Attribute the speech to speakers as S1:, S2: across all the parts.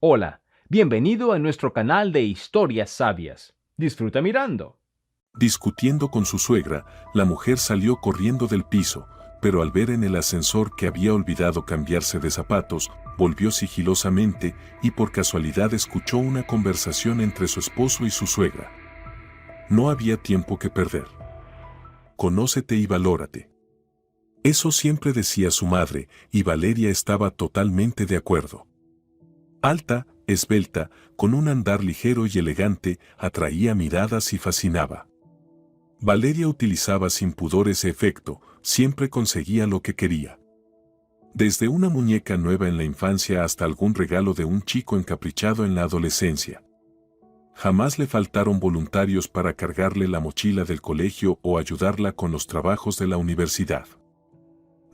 S1: Hola, bienvenido a nuestro canal de historias sabias. Disfruta mirando.
S2: Discutiendo con su suegra, la mujer salió corriendo del piso, pero al ver en el ascensor que había olvidado cambiarse de zapatos, volvió sigilosamente y por casualidad escuchó una conversación entre su esposo y su suegra. No había tiempo que perder. Conócete y valórate. Eso siempre decía su madre, y Valeria estaba totalmente de acuerdo. Alta, esbelta, con un andar ligero y elegante, atraía miradas y fascinaba. Valeria utilizaba sin pudor ese efecto, siempre conseguía lo que quería. Desde una muñeca nueva en la infancia hasta algún regalo de un chico encaprichado en la adolescencia. Jamás le faltaron voluntarios para cargarle la mochila del colegio o ayudarla con los trabajos de la universidad.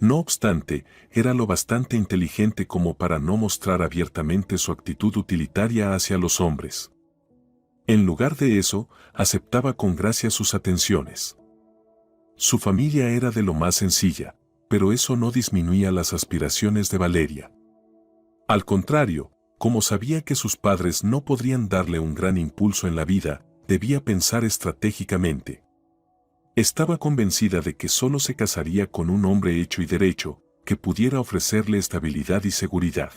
S2: No obstante, era lo bastante inteligente como para no mostrar abiertamente su actitud utilitaria hacia los hombres. En lugar de eso, aceptaba con gracia sus atenciones. Su familia era de lo más sencilla, pero eso no disminuía las aspiraciones de Valeria. Al contrario, como sabía que sus padres no podrían darle un gran impulso en la vida, debía pensar estratégicamente. Estaba convencida de que solo se casaría con un hombre hecho y derecho, que pudiera ofrecerle estabilidad y seguridad.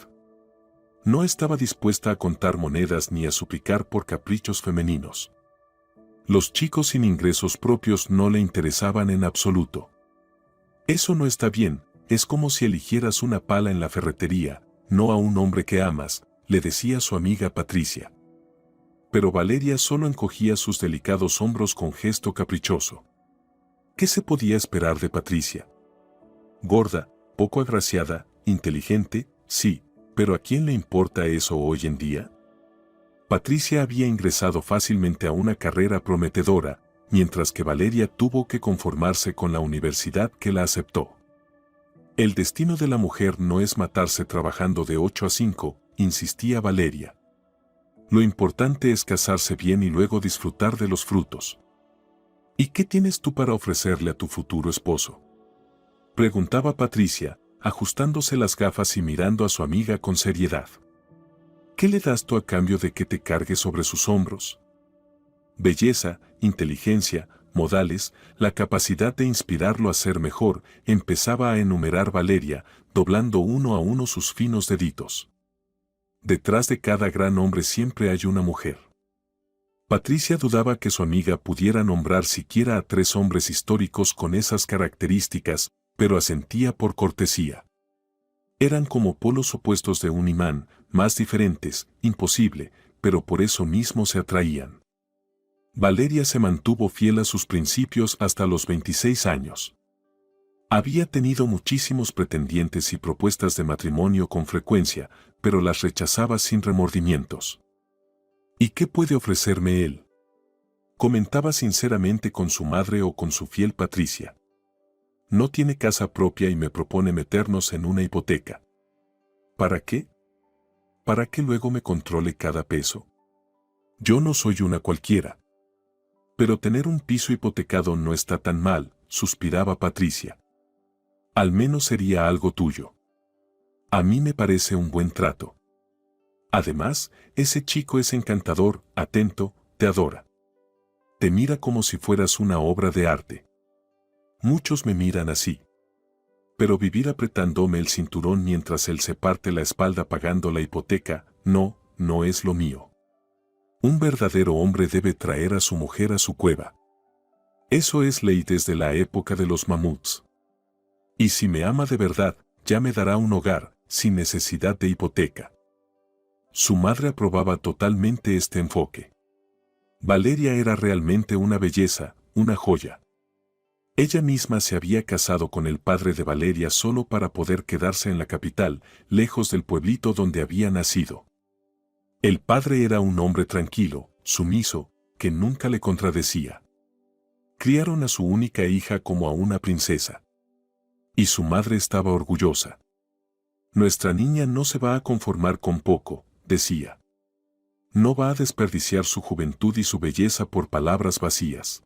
S2: No estaba dispuesta a contar monedas ni a suplicar por caprichos femeninos. Los chicos sin ingresos propios no le interesaban en absoluto. Eso no está bien, es como si eligieras una pala en la ferretería, no a un hombre que amas, le decía su amiga Patricia. Pero Valeria solo encogía sus delicados hombros con gesto caprichoso. ¿Qué se podía esperar de Patricia? Gorda, poco agraciada, inteligente, sí, pero ¿a quién le importa eso hoy en día? Patricia había ingresado fácilmente a una carrera prometedora, mientras que Valeria tuvo que conformarse con la universidad que la aceptó. El destino de la mujer no es matarse trabajando de 8 a 5, insistía Valeria. Lo importante es casarse bien y luego disfrutar de los frutos. ¿Y qué tienes tú para ofrecerle a tu futuro esposo?, preguntaba Patricia, ajustándose las gafas y mirando a su amiga con seriedad. ¿Qué le das tú a cambio de que te cargue sobre sus hombros? Belleza, inteligencia, modales, la capacidad de inspirarlo a ser mejor, empezaba a enumerar Valeria, doblando uno a uno sus finos deditos. Detrás de cada gran hombre siempre hay una mujer. Patricia dudaba que su amiga pudiera nombrar siquiera a 3 hombres históricos con esas características, pero asentía por cortesía. Eran como polos opuestos de un imán, más diferentes, imposible, pero por eso mismo se atraían. Valeria se mantuvo fiel a sus principios hasta los 26 años. Había tenido muchísimos pretendientes y propuestas de matrimonio con frecuencia, pero las rechazaba sin remordimientos. ¿Y qué puede ofrecerme él?, comentaba sinceramente con su madre o con su fiel Patricia. No tiene casa propia y me propone meternos en una hipoteca. ¿Para qué? ¿Para que luego me controle cada peso? Yo no soy una cualquiera. Pero tener un piso hipotecado no está tan mal, suspiraba Patricia. Al menos sería algo tuyo. A mí me parece un buen trato. Además, ese chico es encantador, atento, te adora. Te mira como si fueras una obra de arte. Muchos me miran así. Pero vivir apretándome el cinturón mientras él se parte la espalda pagando la hipoteca, no, no es lo mío. Un verdadero hombre debe traer a su mujer a su cueva. Eso es ley desde la época de los mamuts. Y si me ama de verdad, ya me dará un hogar, sin necesidad de hipoteca. Su madre aprobaba totalmente este enfoque. Valeria era realmente una belleza, una joya. Ella misma se había casado con el padre de Valeria solo para poder quedarse en la capital, lejos del pueblito donde había nacido. El padre era un hombre tranquilo, sumiso, que nunca le contradecía. Criaron a su única hija como a una princesa. Y su madre estaba orgullosa. Nuestra niña no se va a conformar con poco, decía. No va a desperdiciar su juventud y su belleza por palabras vacías.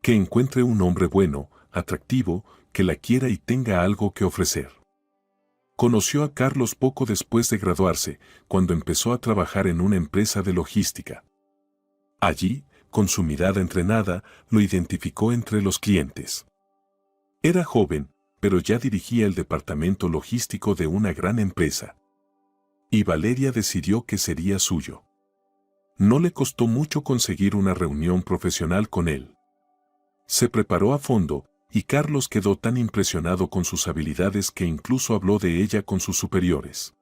S2: Que encuentre un hombre bueno, atractivo, que la quiera y tenga algo que ofrecer. Conoció a Carlos poco después de graduarse, cuando empezó a trabajar en una empresa de logística. Allí, con su mirada entrenada, lo identificó entre los clientes. Era joven, pero ya dirigía el departamento logístico de una gran empresa. Y Valeria decidió que sería suyo. No le costó mucho conseguir una reunión profesional con él. Se preparó a fondo, y Carlos quedó tan impresionado con sus habilidades que incluso habló de ella con sus superiores.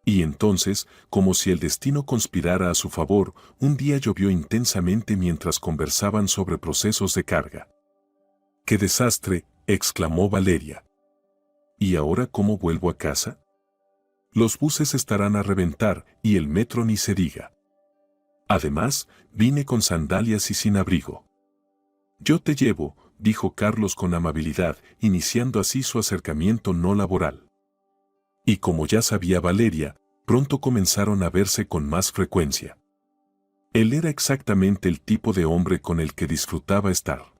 S2: Y entonces, como si el destino conspirara a su favor, un día llovió intensamente mientras conversaban sobre procesos de carga. ¡Qué desastre!, exclamó Valeria. ¿Y ahora cómo vuelvo a casa? Los buses estarán a reventar y el metro ni se diga. Además, vine con sandalias y sin abrigo. Yo te llevo, dijo Carlos con amabilidad, iniciando así su acercamiento no laboral. Y como ya sabía Valeria, pronto comenzaron a verse con más frecuencia. Él era exactamente el tipo de hombre con el que disfrutaba estar.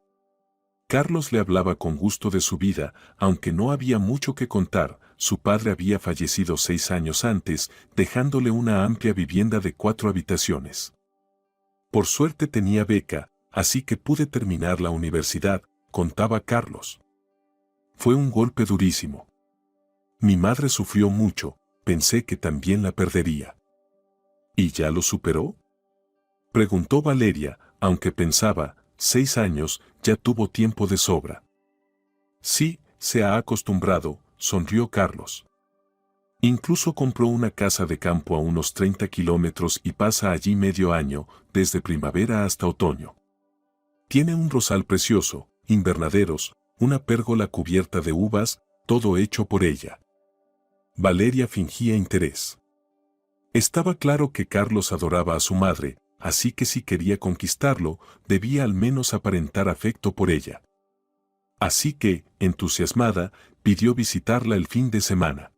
S2: Carlos le hablaba con gusto de su vida, aunque no había mucho que contar. Su padre había fallecido 6 años antes, dejándole una amplia vivienda de 4 habitaciones. Por suerte tenía beca, así que pude terminar la universidad, contaba Carlos. Fue un golpe durísimo. Mi madre sufrió mucho, pensé que también la perdería. ¿Y ya lo superó?, preguntó Valeria, aunque pensaba, 6 años, ya tuvo tiempo de sobra. Sí, se ha acostumbrado, sonrió Carlos. Incluso compró una casa de campo a unos 30 kilómetros y pasa allí medio año, desde primavera hasta otoño. Tiene un rosal precioso, invernaderos, una pérgola cubierta de uvas, todo hecho por ella. Valeria fingía interés. Estaba claro que Carlos adoraba a su madre, así que si quería conquistarlo, debía al menos aparentar afecto por ella. Así que, entusiasmada, pidió visitarla el fin de semana.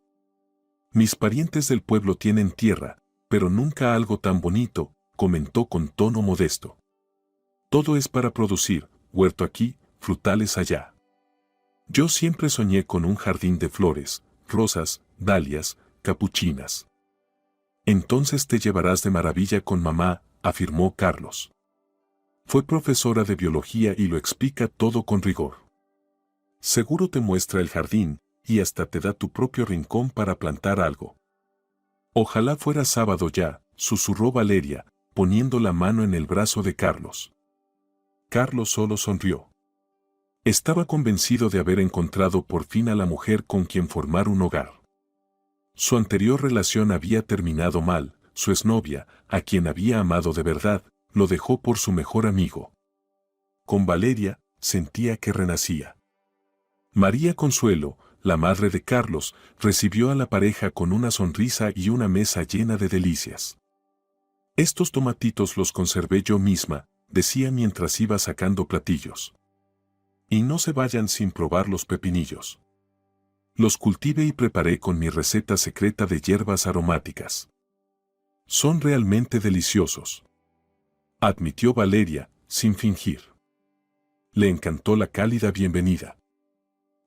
S2: Mis parientes del pueblo tienen tierra, pero nunca algo tan bonito, comentó con tono modesto. Todo es para producir, huerto aquí, frutales allá. Yo siempre soñé con un jardín de flores, rosas, dalias, capuchinas. Entonces te llevarás de maravilla con mamá, afirmó Carlos. Fue profesora de biología y lo explica todo con rigor. Seguro te muestra el jardín, y hasta te da tu propio rincón para plantar algo. Ojalá fuera sábado ya, susurró Valeria, poniendo la mano en el brazo de Carlos. Carlos solo sonrió. Estaba convencido de haber encontrado por fin a la mujer con quien formar un hogar. Su anterior relación había terminado mal, su exnovia, a quien había amado de verdad, lo dejó por su mejor amigo. Con Valeria, sentía que renacía. María Consuelo, la madre de Carlos, recibió a la pareja con una sonrisa y una mesa llena de delicias. Estos tomatitos los conservé yo misma, decía mientras iba sacando platillos. Y no se vayan sin probar los pepinillos. Los cultivé y preparé con mi receta secreta de hierbas aromáticas. Son realmente deliciosos, admitió Valeria, sin fingir. Le encantó la cálida bienvenida.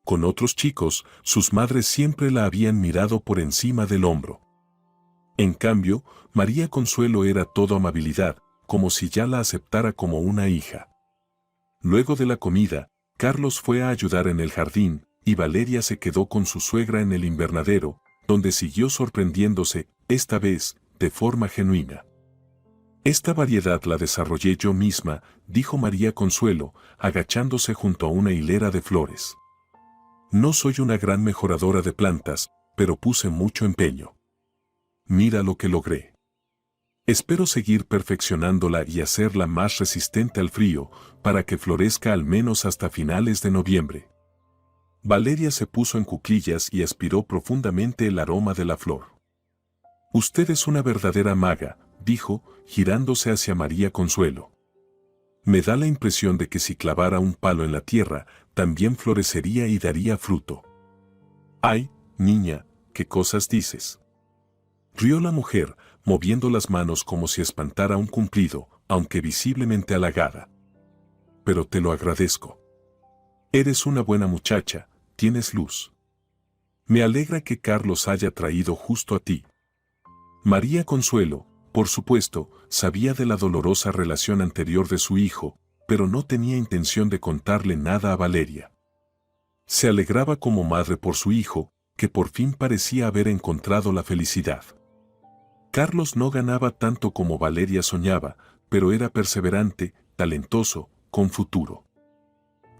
S2: Con otros chicos, sus madres siempre la habían mirado por encima del hombro. En cambio, María Consuelo era todo amabilidad, como si ya la aceptara como una hija. Luego de la comida, Carlos fue a ayudar en el jardín, y Valeria se quedó con su suegra en el invernadero, donde siguió sorprendiéndose, esta vez, de forma genuina. Esta variedad la desarrollé yo misma, dijo María Consuelo, agachándose junto a una hilera de flores. No soy una gran mejoradora de plantas, pero puse mucho empeño. Mira lo que logré. Espero seguir perfeccionándola y hacerla más resistente al frío, para que florezca al menos hasta finales de noviembre. Valeria se puso en cuclillas y aspiró profundamente el aroma de la flor. Usted es una verdadera maga, dijo, girándose hacia María Consuelo. Me da la impresión de que si clavara un palo en la tierra, también florecería y daría fruto. Ay, niña, ¿qué cosas dices? Rió la mujer, moviendo las manos como si espantara un cumplido, aunque visiblemente halagada. Pero te lo agradezco. Eres una buena muchacha, tienes luz. Me alegra que Carlos haya traído justo a ti. María Consuelo, por supuesto, sabía de la dolorosa relación anterior de su hijo, pero no tenía intención de contarle nada a Valeria. Se alegraba como madre por su hijo, que por fin parecía haber encontrado la felicidad. Carlos no ganaba tanto como Valeria soñaba, pero era perseverante, talentoso, con futuro.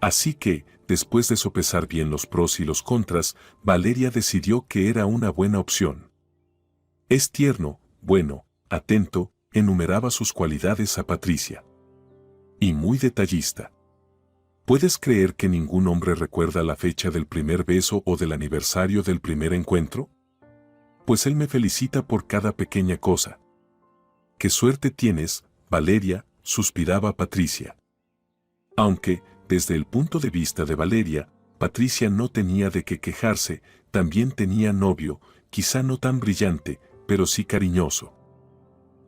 S2: Así que, después de sopesar bien los pros y los contras, Valeria decidió que era una buena opción. Es tierno, bueno, atento, enumeraba sus cualidades a Patricia. Y muy detallista. ¿Puedes creer que ningún hombre recuerda la fecha del primer beso o del aniversario del primer encuentro? Pues él me felicita por cada pequeña cosa. ¡Qué suerte tienes, Valeria!, suspiraba Patricia. Aunque, desde el punto de vista de Valeria, Patricia no tenía de qué quejarse, también tenía novio, quizá no tan brillante, pero sí cariñoso.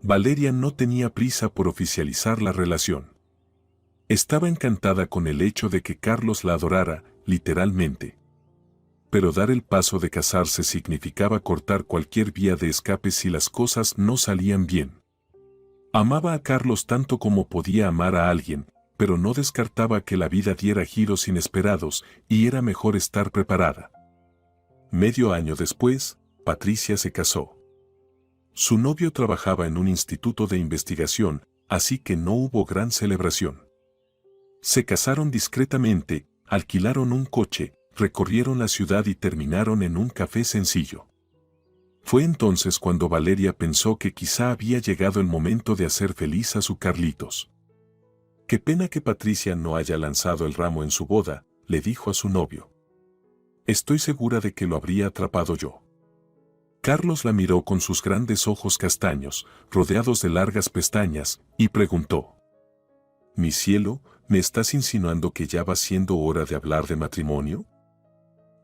S2: Valeria no tenía prisa por oficializar la relación. Estaba encantada con el hecho de que Carlos la adorara, literalmente. Pero dar el paso de casarse significaba cortar cualquier vía de escape si las cosas no salían bien. Amaba a Carlos tanto como podía amar a alguien, pero no descartaba que la vida diera giros inesperados y era mejor estar preparada. Medio año después, Patricia se casó. Su novio trabajaba en un instituto de investigación, así que no hubo gran celebración. Se casaron discretamente, alquilaron un coche, recorrieron la ciudad y terminaron en un café sencillo. Fue entonces cuando Valeria pensó que quizá había llegado el momento de hacer feliz a su Carlitos. «Qué pena que Patricia no haya lanzado el ramo en su boda», le dijo a su novio. «Estoy segura de que lo habría atrapado yo». Carlos la miró con sus grandes ojos castaños, rodeados de largas pestañas, y preguntó: «Mi cielo, ¿me estás insinuando que ya va siendo hora de hablar de matrimonio?».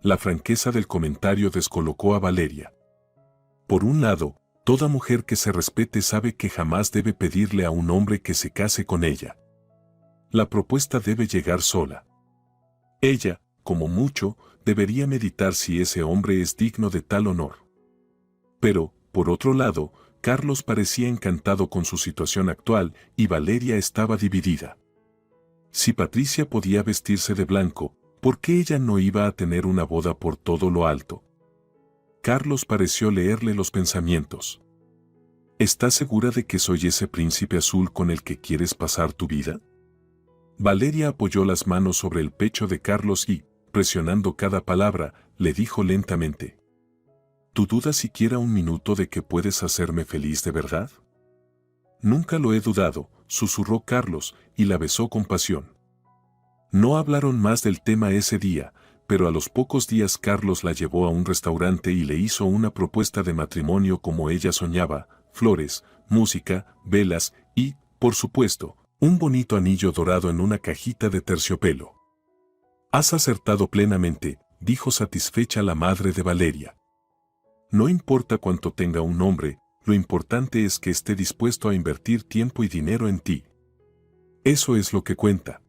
S2: La franqueza del comentario descolocó a Valeria. Por un lado, toda mujer que se respete sabe que jamás debe pedirle a un hombre que se case con ella. La propuesta debe llegar sola. Ella, como mucho, debería meditar si ese hombre es digno de tal honor. Pero, por otro lado, Carlos parecía encantado con su situación actual y Valeria estaba dividida. Si Patricia podía vestirse de blanco, ¿por qué ella no iba a tener una boda por todo lo alto? Carlos pareció leerle los pensamientos. ¿Estás segura de que soy ese príncipe azul con el que quieres pasar tu vida? Valeria apoyó las manos sobre el pecho de Carlos y, presionando cada palabra, le dijo lentamente: ¿Tú dudas siquiera un minuto de que puedes hacerme feliz de verdad? Nunca lo he dudado, susurró Carlos, y la besó con pasión. No hablaron más del tema ese día, pero a los pocos días Carlos la llevó a un restaurante y le hizo una propuesta de matrimonio como ella soñaba: flores, música, velas y, por supuesto, un bonito anillo dorado en una cajita de terciopelo. «Has acertado plenamente», dijo satisfecha la madre de Valeria. «No importa cuánto tenga un hombre, lo importante es que esté dispuesto a invertir tiempo y dinero en ti. Eso es lo que cuenta».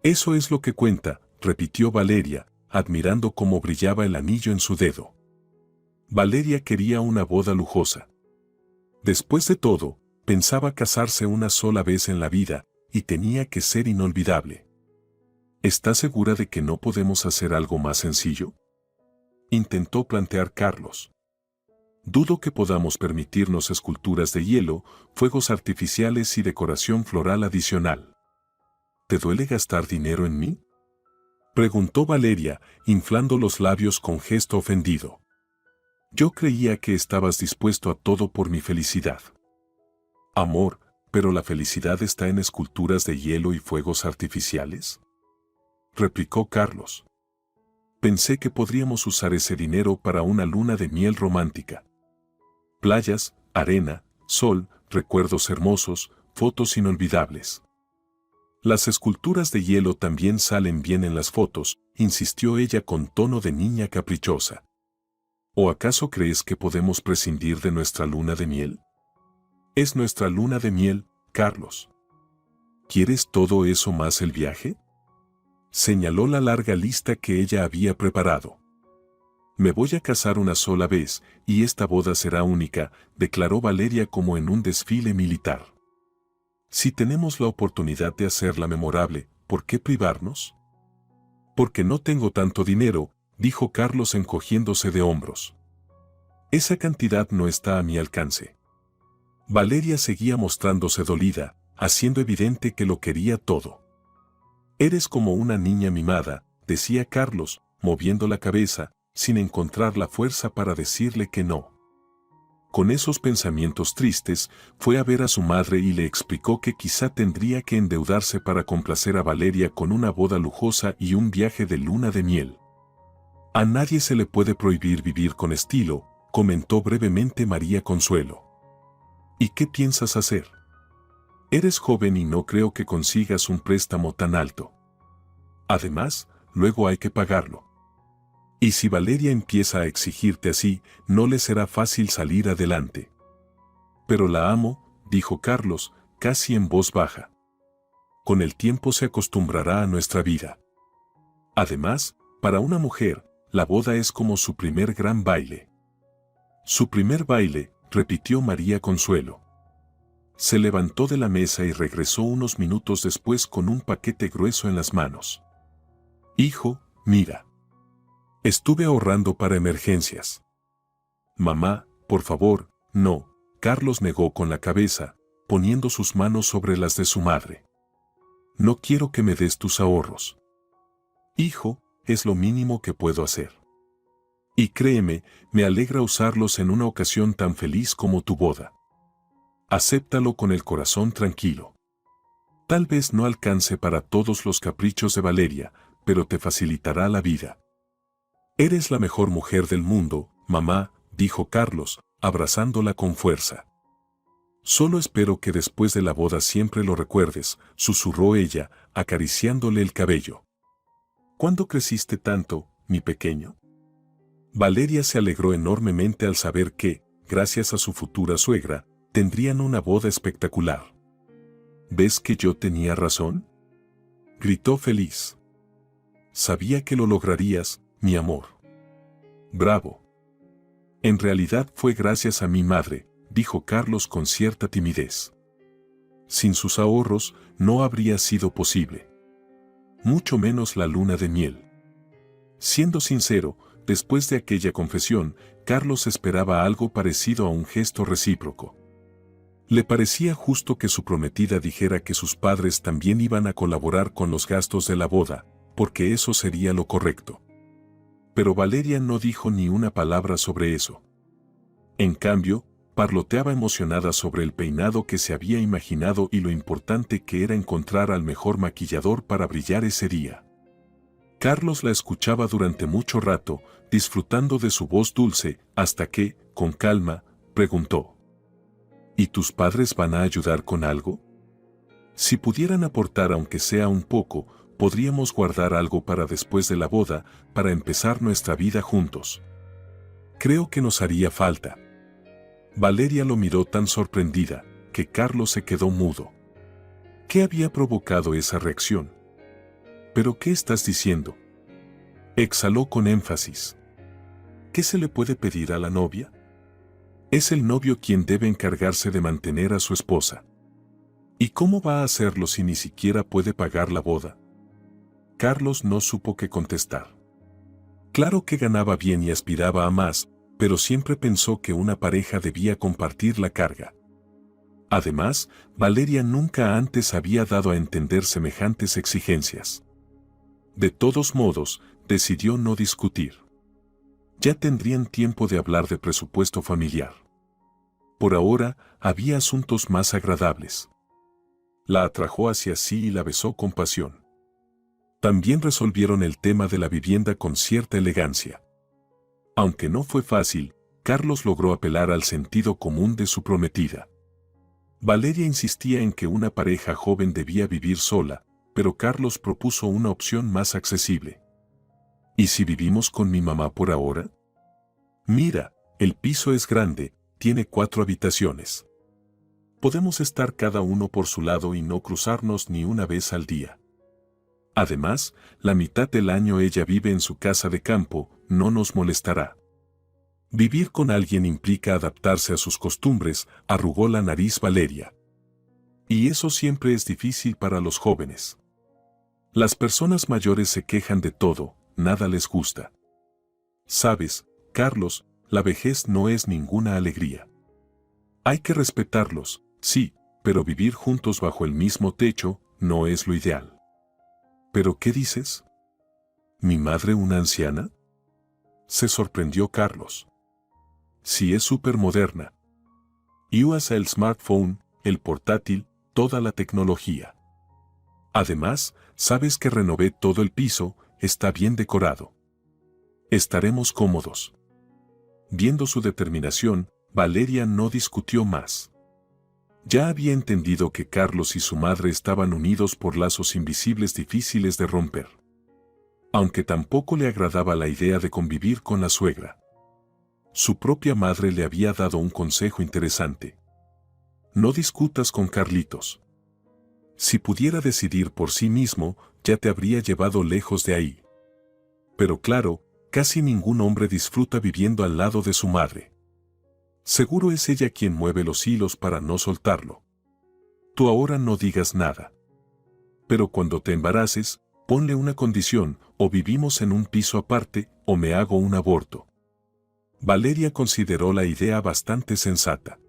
S2: «Eso es lo que cuenta», repitió Valeria, admirando cómo brillaba el anillo en su dedo. Valeria quería una boda lujosa. Después de todo, pensaba casarse una sola vez en la vida, y tenía que ser inolvidable. ¿Estás segura de que no podemos hacer algo más sencillo?, intentó plantear Carlos. «Dudo que podamos permitirnos esculturas de hielo, fuegos artificiales y decoración floral adicional». «¿Te duele gastar dinero en mí?», preguntó Valeria, inflando los labios con gesto ofendido. «Yo creía que estabas dispuesto a todo por mi felicidad». «Amor, pero la felicidad está en esculturas de hielo y fuegos artificiales», replicó Carlos. «Pensé que podríamos usar ese dinero para una luna de miel romántica. Playas, arena, sol, recuerdos hermosos, fotos inolvidables». «Las esculturas de hielo también salen bien en las fotos», insistió ella con tono de niña caprichosa. «¿O acaso crees que podemos prescindir de nuestra luna de miel?». «Es nuestra luna de miel, Carlos». «¿Quieres todo eso más el viaje?», señaló la larga lista que ella había preparado. Me voy a casar una sola vez, y esta boda será única, declaró Valeria como en un desfile militar. Si tenemos la oportunidad de hacerla memorable, ¿por qué privarnos? Porque no tengo tanto dinero, dijo Carlos encogiéndose de hombros. Esa cantidad no está a mi alcance. Valeria seguía mostrándose dolida, haciendo evidente que lo quería todo. Eres como una niña mimada, decía Carlos, moviendo la cabeza, sin encontrar la fuerza para decirle que no. Con esos pensamientos tristes, fue a ver a su madre y le explicó que quizá tendría que endeudarse para complacer a Valeria con una boda lujosa y un viaje de luna de miel. A nadie se le puede prohibir vivir con estilo, comentó brevemente María Consuelo. ¿Y qué piensas hacer? Eres joven y no creo que consigas un préstamo tan alto. Además, luego hay que pagarlo. Y si Valeria empieza a exigirte así, no le será fácil salir adelante. Pero la amo, dijo Carlos, casi en voz baja. Con el tiempo se acostumbrará a nuestra vida. Además, para una mujer, la boda es como su primer gran baile. Su primer baile, repitió María Consuelo. Se levantó de la mesa y regresó unos minutos después con un paquete grueso en las manos. Hijo, mira. Estuve ahorrando para emergencias. Mamá, por favor, no, Carlos negó con la cabeza, poniendo sus manos sobre las de su madre. No quiero que me des tus ahorros. Hijo, es lo mínimo que puedo hacer. Y créeme, me alegra usarlos en una ocasión tan feliz como tu boda. Acéptalo con el corazón tranquilo. Tal vez no alcance para todos los caprichos de Valeria, pero te facilitará la vida. Eres la mejor mujer del mundo, mamá, dijo Carlos, abrazándola con fuerza. Solo espero que después de la boda siempre lo recuerdes, susurró ella, acariciándole el cabello. ¿Cuándo creciste tanto, mi pequeño? Valeria se alegró enormemente al saber que, gracias a su futura suegra, tendrían una boda espectacular. ¿Ves que yo tenía razón? Gritó feliz. Sabía que lo lograrías, mi amor. Bravo. En realidad fue gracias a mi madre, dijo Carlos con cierta timidez. Sin sus ahorros, no habría sido posible. Mucho menos la luna de miel. Siendo sincero, después de aquella confesión, Carlos esperaba algo parecido a un gesto recíproco. Le parecía justo que su prometida dijera que sus padres también iban a colaborar con los gastos de la boda, porque eso sería lo correcto. Pero Valeria no dijo ni una palabra sobre eso. En cambio, parloteaba emocionada sobre el peinado que se había imaginado y lo importante que era encontrar al mejor maquillador para brillar ese día. Carlos la escuchaba durante mucho rato, disfrutando de su voz dulce, hasta que, con calma, preguntó: ¿Y tus padres van a ayudar con algo? Si pudieran aportar aunque sea un poco, podríamos guardar algo para después de la boda, para empezar nuestra vida juntos. Creo que nos haría falta. Valeria lo miró tan sorprendida, que Carlos se quedó mudo. ¿Qué había provocado esa reacción? ¿Pero qué estás diciendo? Exhaló con énfasis. ¿Qué se le puede pedir a la novia? Es el novio quien debe encargarse de mantener a su esposa. ¿Y cómo va a hacerlo si ni siquiera puede pagar la boda? Carlos no supo qué contestar. Claro que ganaba bien y aspiraba a más, pero siempre pensó que una pareja debía compartir la carga. Además, Valeria nunca antes había dado a entender semejantes exigencias. De todos modos, decidió no discutir. Ya tendrían tiempo de hablar de presupuesto familiar. Por ahora, había asuntos más agradables. La atrajo hacia sí y la besó con pasión. También resolvieron el tema de la vivienda con cierta elegancia. Aunque no fue fácil, Carlos logró apelar al sentido común de su prometida. Valeria insistía en que una pareja joven debía vivir sola, pero Carlos propuso una opción más accesible. ¿Y si vivimos con mi mamá por ahora? Mira, el piso es grande, tiene 4 habitaciones. Podemos estar cada uno por su lado y no cruzarnos ni una vez al día. Además, la mitad del año ella vive en su casa de campo, no nos molestará. Vivir con alguien implica adaptarse a sus costumbres, arrugó la nariz Valeria. Y eso siempre es difícil para los jóvenes. Las personas mayores se quejan de todo, nada les gusta. Sabes, Carlos, la vejez no es ninguna alegría. Hay que respetarlos, sí, pero vivir juntos bajo el mismo techo no es lo ideal. ¿Pero qué dices? ¿Mi madre una anciana? Se sorprendió Carlos. Sí, es súper moderna. Y usa el smartphone, el portátil, toda la tecnología. Además, sabes que renové todo el piso, está bien decorado. Estaremos cómodos. Viendo su determinación, Valeria no discutió más. Ya había entendido que Carlos y su madre estaban unidos por lazos invisibles difíciles de romper. Aunque tampoco le agradaba la idea de convivir con la suegra. Su propia madre le había dado un consejo interesante. No discutas con Carlitos. Si pudiera decidir por sí mismo, ya te habría llevado lejos de ahí. Pero claro, casi ningún hombre disfruta viviendo al lado de su madre. Seguro es ella quien mueve los hilos para no soltarlo. Tú ahora no digas nada. Pero cuando te embaraces, ponle una condición, o vivimos en un piso aparte, o me hago un aborto. Valeria consideró la idea bastante sensata.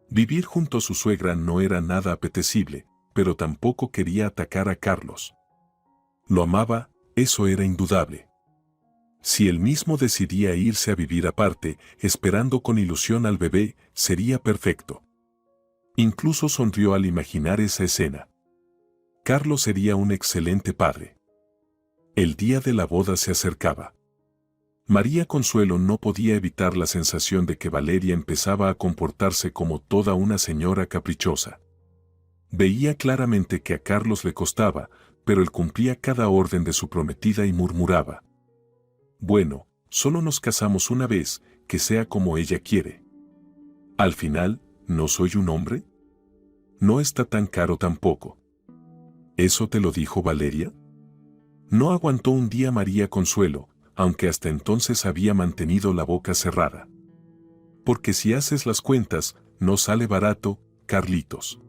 S2: Vivir junto a su suegra no era nada apetecible, pero tampoco quería atacar a Carlos. Lo amaba, eso era indudable. Si él mismo decidía irse a vivir aparte, esperando con ilusión al bebé, sería perfecto. Incluso sonrió al imaginar esa escena. Carlos sería un excelente padre. El día de la boda se acercaba. María Consuelo no podía evitar la sensación de que Valeria empezaba a comportarse como toda una señora caprichosa. Veía claramente que a Carlos le costaba, pero él cumplía cada orden de su prometida y murmuraba: bueno, solo nos casamos una vez, que sea como ella quiere. Al final, ¿no soy un hombre? No está tan caro tampoco. ¿Eso te lo dijo Valeria? No aguantó un día María Consuelo, aunque hasta entonces había mantenido la boca cerrada. Porque si haces las cuentas, no sale barato, Carlitos.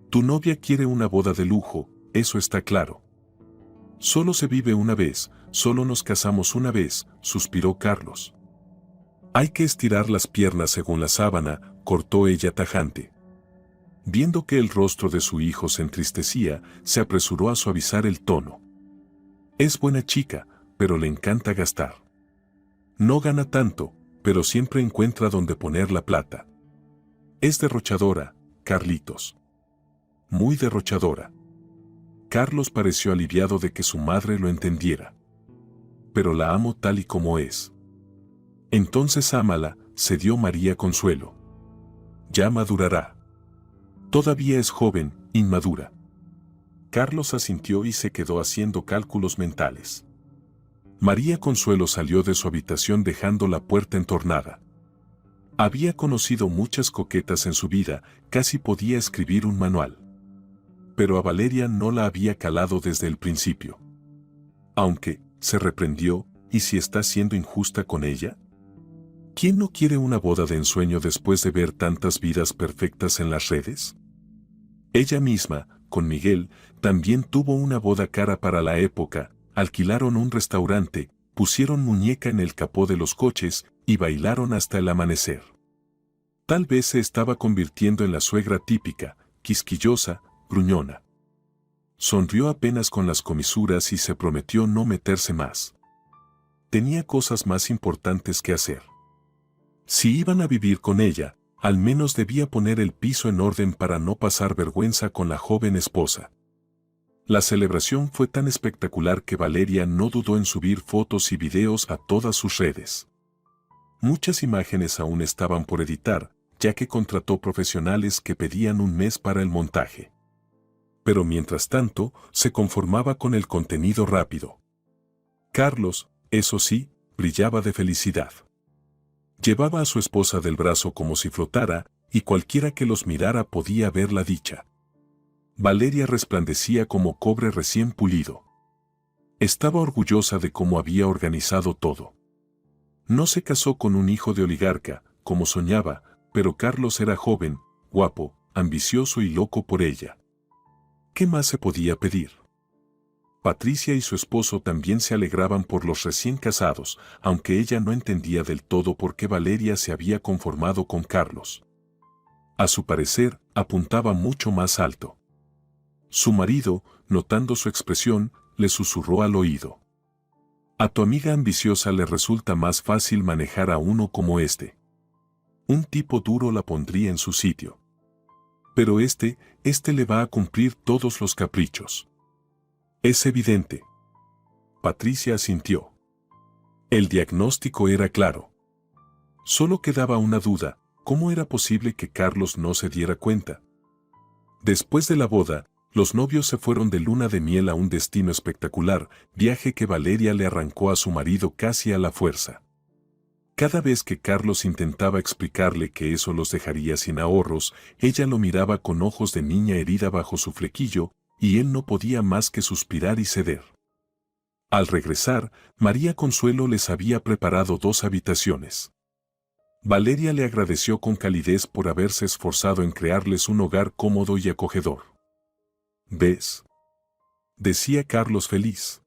S2: Tu novia quiere una boda de lujo, eso está claro. Solo se vive una vez, solo nos casamos una vez, suspiró Carlos. Hay que estirar las piernas según la sábana, cortó ella tajante. Viendo que el rostro de su hijo se entristecía, se apresuró a suavizar el tono. Es buena chica, pero le encanta gastar. No gana tanto, pero siempre encuentra dónde poner la plata. Es derrochadora, Carlitos. Muy derrochadora. Carlos pareció aliviado de que su madre lo entendiera. Pero la amo tal y como es. Entonces ámala, cedió María Consuelo. Ya madurará. Todavía es joven, inmadura. Carlos asintió y se quedó haciendo cálculos mentales. María Consuelo salió de su habitación dejando la puerta entornada. Había conocido muchas coquetas en su vida, casi podía escribir un manual. Pero a Valeria no la había calado desde el principio. Aunque, se reprendió, ¿y si está siendo injusta con ella? ¿Quién no quiere una boda de ensueño después de ver tantas vidas perfectas en las redes? Ella misma, con Miguel, también tuvo una boda cara para la época, alquilaron un restaurante, pusieron muñeca en el capó de los coches y bailaron hasta el amanecer. Tal vez se estaba convirtiendo en la suegra típica, quisquillosa, gruñona. Sonrió apenas con las comisuras y se prometió no meterse más. Tenía cosas más importantes que hacer. Si iban a vivir con ella, al menos debía poner el piso en orden para no pasar vergüenza con la joven esposa. La celebración fue tan espectacular que Valeria no dudó en subir fotos y videos a todas sus redes. Muchas imágenes aún estaban por editar, ya que contrató profesionales que pedían un mes para el montaje. Pero mientras tanto, se conformaba con el contenido rápido. Carlos, eso sí, brillaba de felicidad. Llevaba a su esposa del brazo como si flotara, y cualquiera que los mirara podía ver la dicha. Valeria resplandecía como cobre recién pulido. Estaba orgullosa de cómo había organizado todo. No se casó con un hijo de oligarca, como soñaba, pero Carlos era joven, guapo, ambicioso y loco por ella. ¿Qué más se podía pedir? Patricia y su esposo también se alegraban por los recién casados, aunque ella no entendía del todo por qué Valeria se había conformado con Carlos. A su parecer, apuntaba mucho más alto. Su marido, notando su expresión, le susurró al oído: «A tu amiga ambiciosa le resulta más fácil manejar a uno como este. Un tipo duro la pondría en su sitio. Pero este le va a cumplir todos los caprichos». Es evidente. Patricia asintió. El diagnóstico era claro. Solo quedaba una duda: ¿cómo era posible que Carlos no se diera cuenta? Después de la boda, los novios se fueron de luna de miel a un destino espectacular, viaje que Valeria le arrancó a su marido casi a la fuerza. Cada vez que Carlos intentaba explicarle que eso los dejaría sin ahorros, ella lo miraba con ojos de niña herida bajo su flequillo, y él no podía más que suspirar y ceder. Al regresar, María Consuelo les había preparado 2 habitaciones. Valeria le agradeció con calidez por haberse esforzado en crearles un hogar cómodo y acogedor. «¿Ves?», decía Carlos feliz.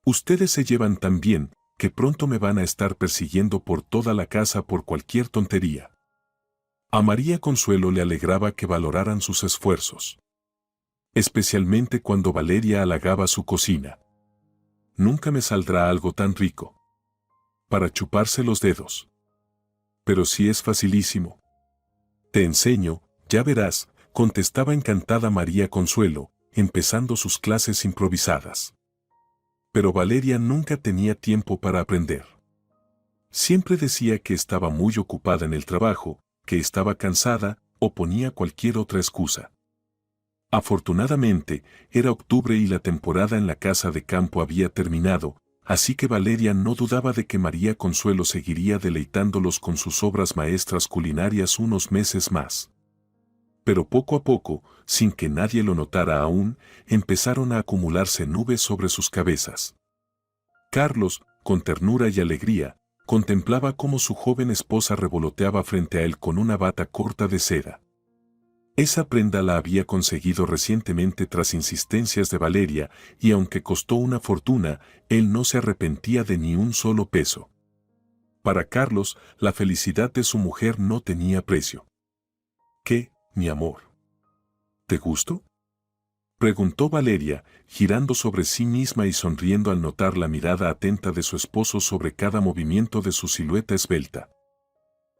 S2: «Ustedes se llevan tan bien que pronto me van a estar persiguiendo por toda la casa por cualquier tontería». A María Consuelo le alegraba que valoraran sus esfuerzos. Especialmente cuando Valeria halagaba su cocina. «Nunca me saldrá algo tan rico. Para chuparse los dedos. Pero sí es facilísimo. Te enseño, ya verás», contestaba encantada María Consuelo, empezando sus clases improvisadas. Pero Valeria nunca tenía tiempo para aprender. Siempre decía que estaba muy ocupada en el trabajo, que estaba cansada, o ponía cualquier otra excusa. Afortunadamente, era octubre y la temporada en la casa de campo había terminado, así que Valeria no dudaba de que María Consuelo seguiría deleitándolos con sus obras maestras culinarias unos meses más. Pero poco a poco, sin que nadie lo notara aún, empezaron a acumularse nubes sobre sus cabezas. Carlos, con ternura y alegría, contemplaba cómo su joven esposa revoloteaba frente a él con una bata corta de seda. Esa prenda la había conseguido recientemente tras insistencias de Valeria, y aunque costó una fortuna, él no se arrepentía de ni un solo peso. Para Carlos, la felicidad de su mujer no tenía precio. «¿Qué, mi amor? ¿Te gusto?», preguntó Valeria, girando sobre sí misma y sonriendo al notar la mirada atenta de su esposo sobre cada movimiento de su silueta esbelta.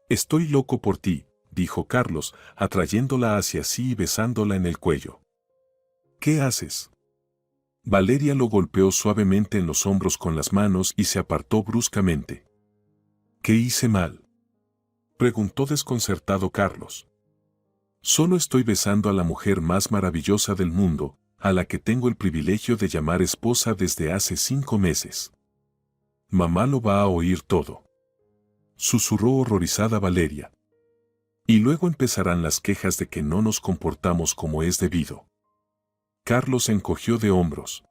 S2: «Estoy loco por ti», dijo Carlos, atrayéndola hacia sí y besándola en el cuello. «¿Qué haces?». Valeria lo golpeó suavemente en los hombros con las manos y se apartó bruscamente. «¿Qué hice mal?», preguntó desconcertado Carlos. «Solo estoy besando a la mujer más maravillosa del mundo, a la que tengo el privilegio de llamar esposa desde hace 5 meses. Mamá lo va a oír todo», susurró horrorizada Valeria. «Y luego empezarán las quejas de que no nos comportamos como es debido». Carlos encogió de hombros.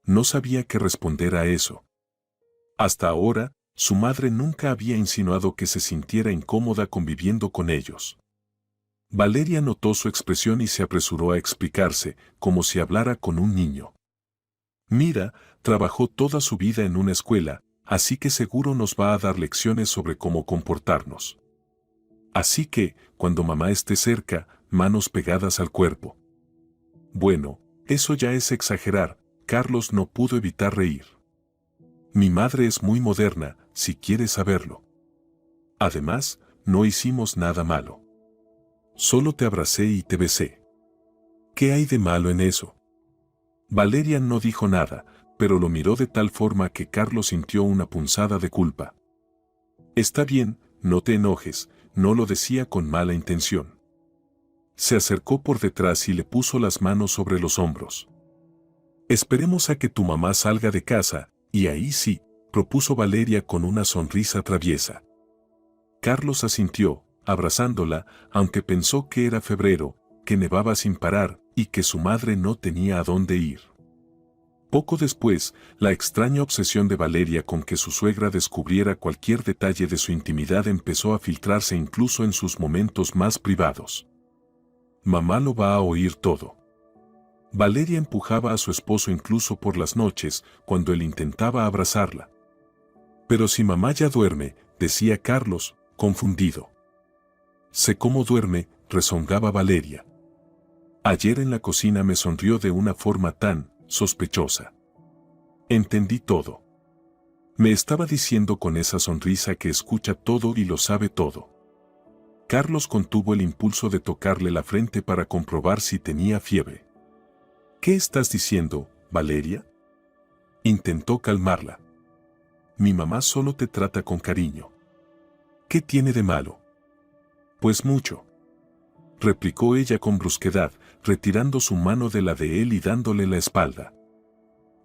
S2: No sabía qué responder a eso. Hasta ahora, su madre nunca había insinuado que se sintiera incómoda conviviendo con ellos. Valeria notó su expresión y se apresuró a explicarse, como si hablara con un niño. «Mira, trabajó toda su vida en una escuela, así que seguro nos va a dar lecciones sobre cómo comportarnos. Así que, cuando mamá esté cerca, manos pegadas al cuerpo». Bueno, eso ya es exagerar. Carlos no pudo evitar reír. «Mi madre es muy moderna, si quieres saberlo. Además, no hicimos nada malo. Solo te abracé y te besé. ¿Qué hay de malo en eso?». Valeria no dijo nada, pero lo miró de tal forma que Carlos sintió una punzada de culpa. «Está bien, no te enojes», no lo decía con mala intención. Se acercó por detrás y le puso las manos sobre los hombros. «Esperemos a que tu mamá salga de casa, y ahí sí», propuso Valeria con una sonrisa traviesa. Carlos asintió, abrazándola, aunque pensó que era febrero, que nevaba sin parar, y que su madre no tenía a dónde ir. Poco después, la extraña obsesión de Valeria con que su suegra descubriera cualquier detalle de su intimidad empezó a filtrarse incluso en sus momentos más privados. Mamá lo va a oír todo. Valeria empujaba a su esposo incluso por las noches, cuando él intentaba abrazarla. Pero si mamá ya duerme, decía Carlos, confundido. Sé cómo duerme, rezongaba Valeria. Ayer en la cocina me sonrió de una forma tan sospechosa. Entendí todo. Me estaba diciendo con esa sonrisa que escucha todo y lo sabe todo. Carlos contuvo el impulso de tocarle la frente para comprobar si tenía fiebre. ¿Qué estás diciendo, Valeria? Intentó calmarla. Mi mamá solo te trata con cariño. ¿Qué tiene de malo? Pues mucho, replicó ella con brusquedad, retirando su mano de la de él y dándole la espalda.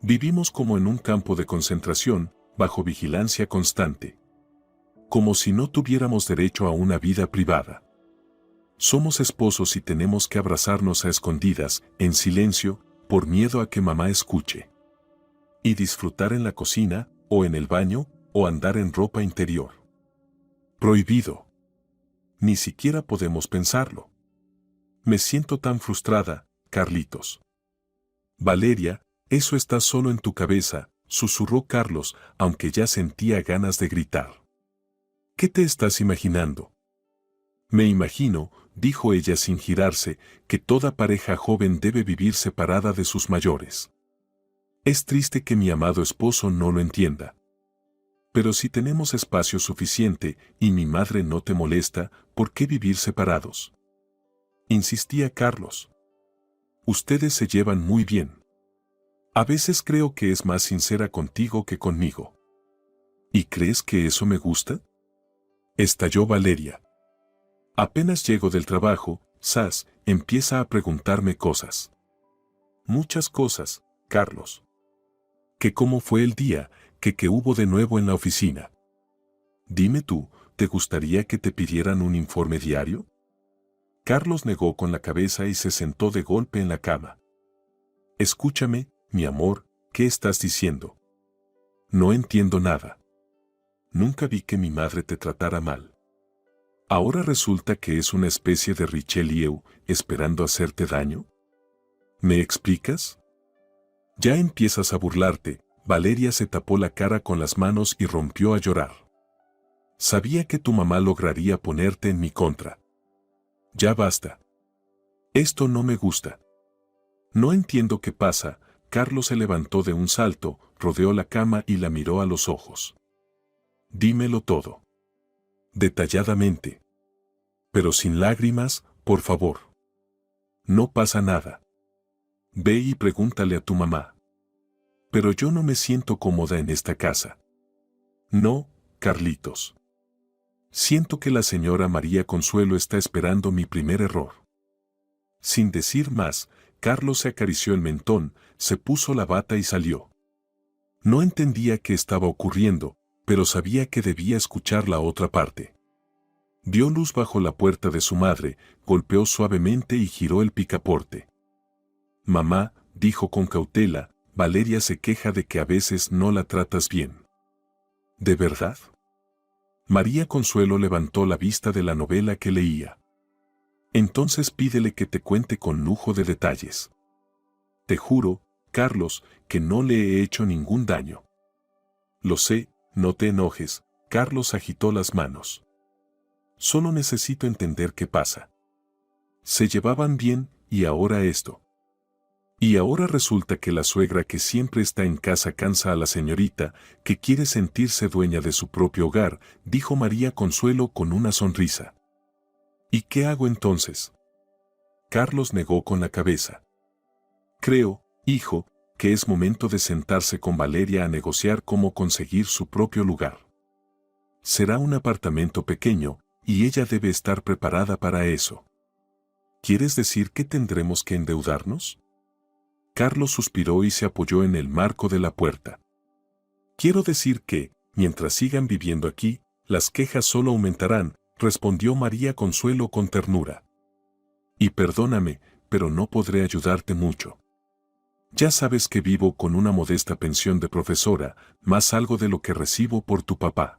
S2: Vivimos como en un campo de concentración, bajo vigilancia constante. Como si no tuviéramos derecho a una vida privada. Somos esposos y tenemos que abrazarnos a escondidas, en silencio, por miedo a que mamá escuche. Y disfrutar en la cocina, o en el baño, o andar en ropa interior. Prohibido. Ni siquiera podemos pensarlo. Me siento tan frustrada, Carlitos. Valeria, eso está solo en tu cabeza, susurró Carlos, aunque ya sentía ganas de gritar. ¿Qué te estás imaginando? Me imagino, dijo ella sin girarse, que toda pareja joven debe vivir separada de sus mayores. Es triste que mi amado esposo no lo entienda. Pero si tenemos espacio suficiente y mi madre no te molesta, ¿por qué vivir separados? Insistía Carlos. Ustedes se llevan muy bien. A veces creo que es más sincera contigo que conmigo. ¿Y crees que eso me gusta? Estalló Valeria. Apenas llego del trabajo, Sas empieza a preguntarme cosas. Muchas cosas, Carlos. ¿Que cómo fue el día, que hubo de nuevo en la oficina? Dime tú, ¿te gustaría que te pidieran un informe diario? Carlos negó con la cabeza y se sentó de golpe en la cama. Escúchame, mi amor, ¿qué estás diciendo? No entiendo nada. Nunca vi que mi madre te tratara mal. ¿Ahora resulta que es una especie de Richelieu esperando hacerte daño? ¿Me explicas? Ya empiezas a burlarte. Valeria se tapó la cara con las manos y rompió a llorar. Sabía que tu mamá lograría ponerte en mi contra. Ya basta. Esto no me gusta. No entiendo qué pasa. Carlos se levantó de un salto, rodeó la cama y la miró a los ojos. Dímelo todo. Detalladamente. Pero sin lágrimas, por favor. No pasa nada. Ve y pregúntale a tu mamá. Pero yo no me siento cómoda en esta casa. No, Carlitos. Siento que la señora María Consuelo está esperando mi primer error. Sin decir más, Carlos se acarició el mentón, se puso la bata y salió. No entendía qué estaba ocurriendo, pero sabía que debía escuchar la otra parte. Dio luz bajo la puerta de su madre, golpeó suavemente y giró el picaporte. Mamá, dijo con cautela, Valeria se queja de que a veces no la tratas bien. ¿De verdad? María Consuelo levantó la vista de la novela que leía. Entonces pídele que te cuente con lujo de detalles. Te juro, Carlos, que no le he hecho ningún daño. Lo sé, no te enojes, Carlos agitó las manos. Solo necesito entender qué pasa. Se llevaban bien, y ahora esto. Y ahora resulta que la suegra que siempre está en casa cansa a la señorita, que quiere sentirse dueña de su propio hogar, dijo María Consuelo con una sonrisa. ¿Y qué hago entonces? Carlos negó con la cabeza. Creo, hijo, que es momento de sentarse con Valeria a negociar cómo conseguir su propio lugar. Será un apartamento pequeño, y ella debe estar preparada para eso. ¿Quieres decir que tendremos que endeudarnos? Carlos suspiró y se apoyó en el marco de la puerta. Quiero decir que, mientras sigan viviendo aquí, las quejas solo aumentarán, respondió María Consuelo con ternura. Y perdóname, pero no podré ayudarte mucho. Ya sabes que vivo con una modesta pensión de profesora, más algo de lo que recibo por tu papá.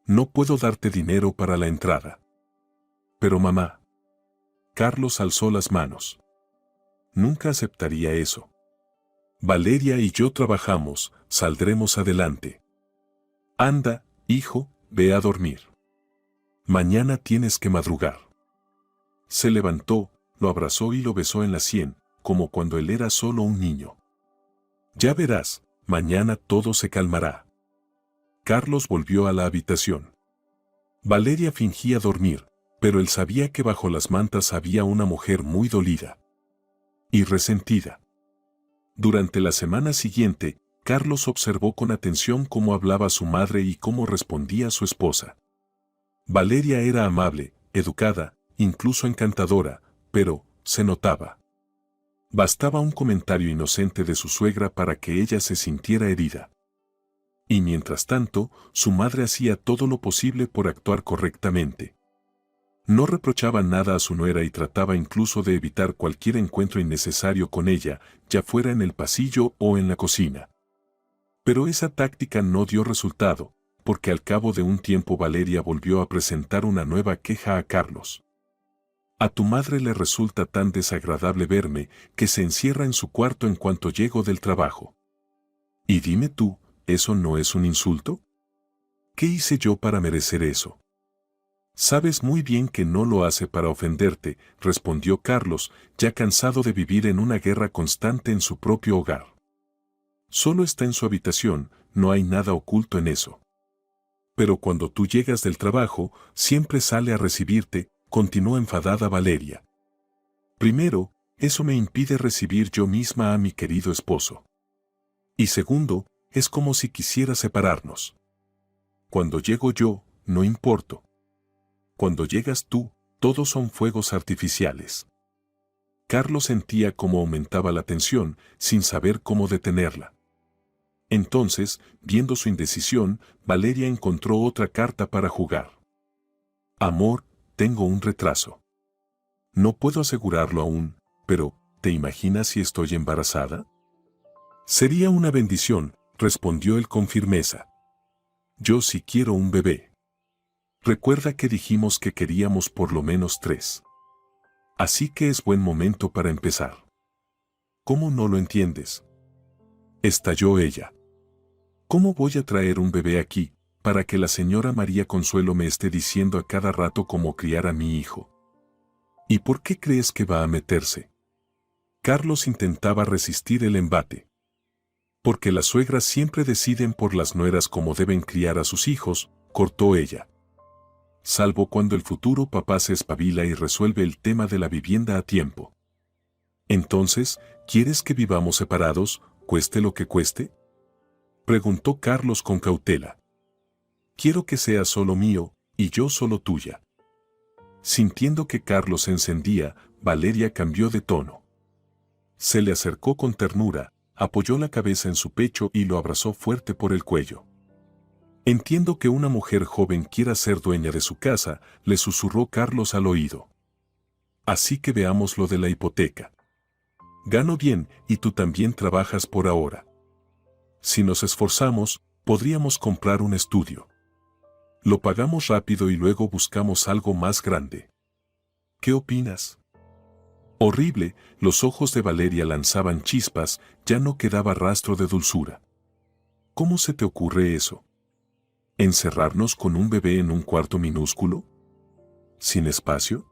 S2: No puedo darte dinero para la entrada. Pero mamá. Carlos alzó las manos. Nunca aceptaría eso. Valeria y yo trabajamos, saldremos adelante. Anda, hijo, ve a dormir. Mañana tienes que madrugar. Se levantó, lo abrazó y lo besó en la sien, como cuando él era solo un niño. Ya verás, mañana todo se calmará. Carlos volvió a la habitación. Valeria fingía dormir, pero él sabía que bajo las mantas había una mujer muy dolida y resentida. Durante la semana siguiente, Carlos observó con atención cómo hablaba su madre y cómo respondía su esposa. Valeria era amable, educada, incluso encantadora, pero, se notaba. Bastaba un comentario inocente de su suegra para que ella se sintiera herida. Y mientras tanto, su madre hacía todo lo posible por actuar correctamente. No reprochaba nada a su nuera y trataba incluso de evitar cualquier encuentro innecesario con ella, ya fuera en el pasillo o en la cocina. Pero esa táctica no dio resultado, porque al cabo de un tiempo Valeria volvió a presentar una nueva queja a Carlos. A tu madre le resulta tan desagradable verme que se encierra en su cuarto en cuanto llego del trabajo. Y dime tú, ¿eso no es un insulto? ¿Qué hice yo para merecer eso? Sabes muy bien que no lo hace para ofenderte, respondió Carlos, ya cansado de vivir en una guerra constante en su propio hogar. Solo está en su habitación, no hay nada oculto en eso. Pero cuando tú llegas del trabajo, siempre sale a recibirte, continuó enfadada Valeria. Primero, eso me impide recibir yo misma a mi querido esposo. Y segundo, es como si quisiera separarnos. Cuando llego yo, no importo. Cuando llegas tú, todos son fuegos artificiales. Carlos sentía cómo aumentaba la tensión, sin saber cómo detenerla. Entonces, viendo su indecisión, Valeria encontró otra carta para jugar. Amor, tengo un retraso. No puedo asegurarlo aún, pero, ¿te imaginas si estoy embarazada? Sería una bendición, respondió él con firmeza. Yo sí quiero un bebé. Recuerda que dijimos que queríamos por lo menos 3. Así que es buen momento para empezar. ¿Cómo no lo entiendes? Estalló ella. ¿Cómo voy a traer un bebé aquí, para que la señora María Consuelo me esté diciendo a cada rato cómo criar a mi hijo? ¿Y por qué crees que va a meterse? Carlos intentaba resistir el embate. Porque las suegras siempre deciden por las nueras cómo deben criar a sus hijos, cortó ella. Salvo cuando el futuro papá se espabila y resuelve el tema de la vivienda a tiempo. Entonces, ¿quieres que vivamos separados, cueste lo que cueste? Preguntó Carlos con cautela. Quiero que seas solo mío, y yo solo tuya. Sintiendo que Carlos se encendía, Valeria cambió de tono. Se le acercó con ternura, apoyó la cabeza en su pecho y lo abrazó fuerte por el cuello. Entiendo que una mujer joven quiera ser dueña de su casa, le susurró Carlos al oído. Así que veamos lo de la hipoteca. Gano bien y tú también trabajas por ahora. Si nos esforzamos, podríamos comprar un estudio. Lo pagamos rápido y luego buscamos algo más grande. ¿Qué opinas? Horrible, los ojos de Valeria lanzaban chispas, ya no quedaba rastro de dulzura. ¿Cómo se te ocurre eso? ¿Encerrarnos con un bebé en un cuarto minúsculo? ¿Sin espacio?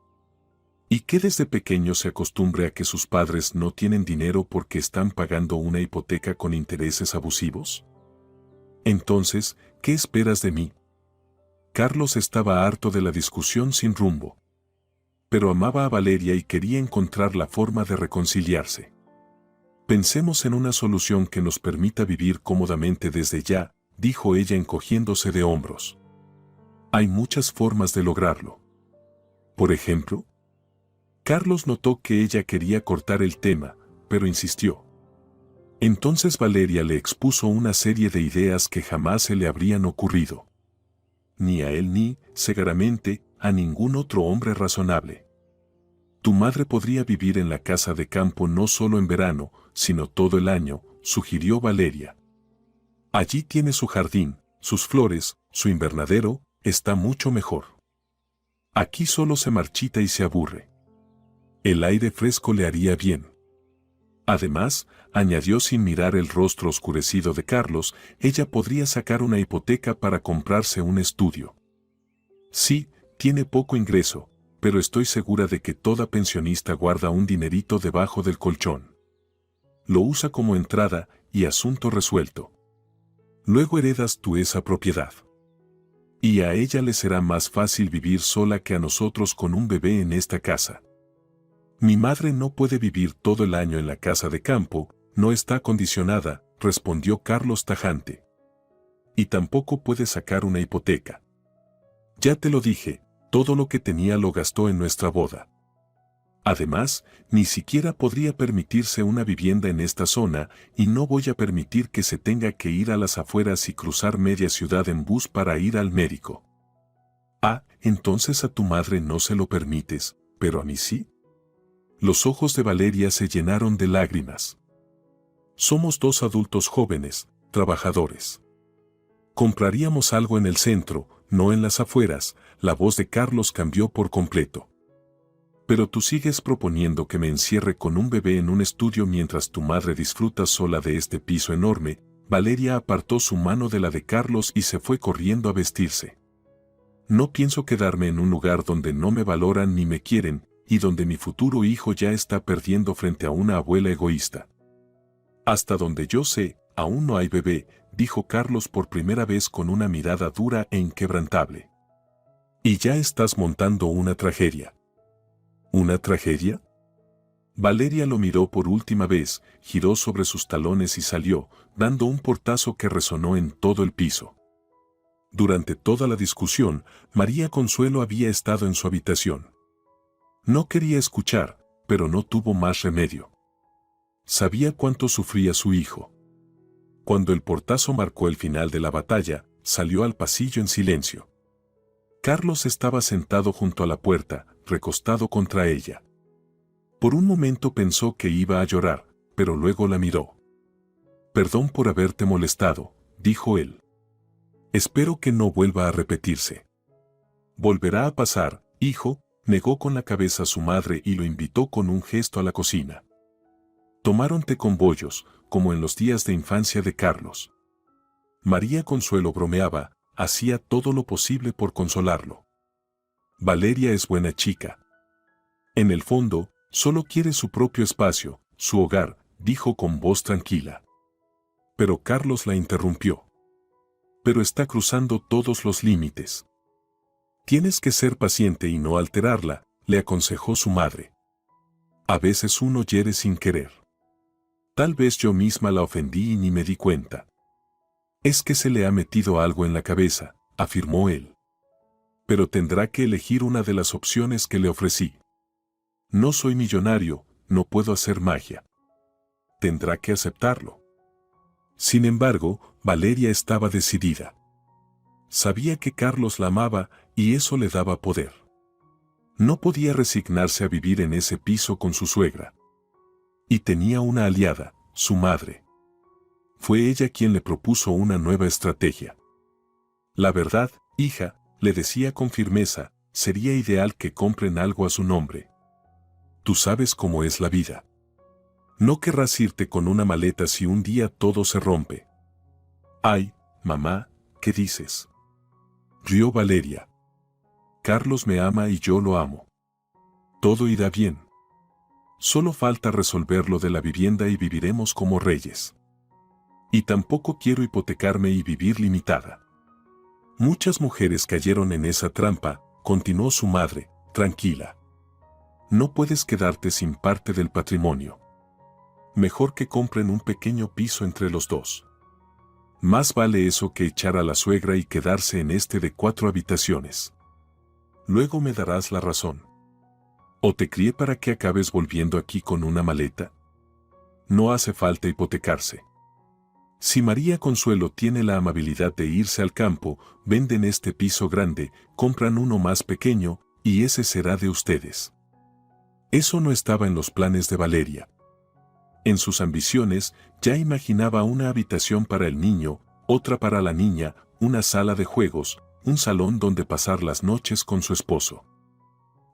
S2: ¿Y que desde pequeño se acostumbre a que sus padres no tienen dinero porque están pagando una hipoteca con intereses abusivos? Entonces, ¿qué esperas de mí? Carlos estaba harto de la discusión sin rumbo. Pero amaba a Valeria y quería encontrar la forma de reconciliarse. Pensemos en una solución que nos permita vivir cómodamente desde ya, dijo ella encogiéndose de hombros. Hay muchas formas de lograrlo. Por ejemplo, Carlos notó que ella quería cortar el tema, pero insistió. Entonces Valeria le expuso una serie de ideas que jamás se le habrían ocurrido. Ni a él ni, seguramente, a ningún otro hombre razonable. Tu madre podría vivir en la casa de campo no solo en verano, sino todo el año, sugirió Valeria. Allí tiene su jardín, sus flores, su invernadero, está mucho mejor. Aquí solo se marchita y se aburre. El aire fresco le haría bien. Además, añadió sin mirar el rostro oscurecido de Carlos, ella podría sacar una hipoteca para comprarse un estudio. Sí, tiene poco ingreso, pero estoy segura de que toda pensionista guarda un dinerito debajo del colchón. Lo usa como entrada y asunto resuelto. Luego heredas tú esa propiedad. Y a ella le será más fácil vivir sola que a nosotros con un bebé en esta casa. Mi madre no puede vivir todo el año en la casa de campo, no está acondicionada, respondió Carlos tajante. Y tampoco puede sacar una hipoteca. Ya te lo dije, todo lo que tenía lo gastó en nuestra boda. Además, ni siquiera podría permitirse una vivienda en esta zona y no voy a permitir que se tenga que ir a las afueras y cruzar media ciudad en bus para ir al médico. Ah, entonces a tu madre no se lo permites, pero a mí sí. Los ojos de Valeria se llenaron de lágrimas. Somos dos adultos jóvenes, trabajadores. Compraríamos algo en el centro, no en las afueras. La voz de Carlos cambió por completo. Pero tú sigues proponiendo que me encierre con un bebé en un estudio mientras tu madre disfruta sola de este piso enorme. Valeria apartó su mano de la de Carlos y se fue corriendo a vestirse. No pienso quedarme en un lugar donde no me valoran ni me quieren, y donde mi futuro hijo ya está perdiendo frente a una abuela egoísta. Hasta donde yo sé, aún no hay bebé, dijo Carlos por primera vez con una mirada dura e inquebrantable. Y ya estás montando una tragedia. ¿Una tragedia? Valeria lo miró por última vez, giró sobre sus talones y salió, dando un portazo que resonó en todo el piso. Durante toda la discusión, María Consuelo había estado en su habitación. No quería escuchar, pero no tuvo más remedio. Sabía cuánto sufría su hijo. Cuando el portazo marcó el final de la batalla, salió al pasillo en silencio. Carlos estaba sentado junto a la puerta, recostado contra ella. Por un momento pensó que iba a llorar, pero luego la miró. Perdón por haberte molestado, dijo él. Espero que no vuelva a repetirse. Volverá a pasar, hijo, negó con la cabeza su madre y lo invitó con un gesto a la cocina. Tomaron té con bollos, como en los días de infancia de Carlos. María Consuelo bromeaba, hacía todo lo posible por consolarlo. Valeria es buena chica. En el fondo, solo quiere su propio espacio, su hogar, dijo con voz tranquila. Pero Carlos la interrumpió. Pero está cruzando todos los límites. Tienes que ser paciente y no alterarla, le aconsejó su madre. A veces uno hiere sin querer. Tal vez yo misma la ofendí y ni me di cuenta. Es que se le ha metido algo en la cabeza, afirmó él. Pero tendrá que elegir una de las opciones que le ofrecí. No soy millonario, no puedo hacer magia. Tendrá que aceptarlo. Sin embargo, Valeria estaba decidida. Sabía que Carlos la amaba y eso le daba poder. No podía resignarse a vivir en ese piso con su suegra. Y tenía una aliada, su madre. Fue ella quien le propuso una nueva estrategia. La verdad, hija, le decía con firmeza, sería ideal que compren algo a su nombre. Tú sabes cómo es la vida. No querrás irte con una maleta si un día todo se rompe. Ay, mamá, ¿qué dices? Rió Valeria. Carlos me ama y yo lo amo. Todo irá bien. Solo falta resolver lo de la vivienda y viviremos como reyes. Y tampoco quiero hipotecarme y vivir limitada. Muchas mujeres cayeron en esa trampa, continuó su madre, tranquila. No puedes quedarte sin parte del patrimonio. Mejor que compren un pequeño piso entre los dos. Más vale eso que echar a la suegra y quedarse en este de 4 habitaciones. Luego me darás la razón. ¿O te crié para que acabes volviendo aquí con una maleta? No hace falta hipotecarse. Si María Consuelo tiene la amabilidad de irse al campo, venden este piso grande, compran uno más pequeño, y ese será de ustedes. Eso no estaba en los planes de Valeria. En sus ambiciones, ya imaginaba una habitación para el niño, otra para la niña, una sala de juegos, un salón donde pasar las noches con su esposo.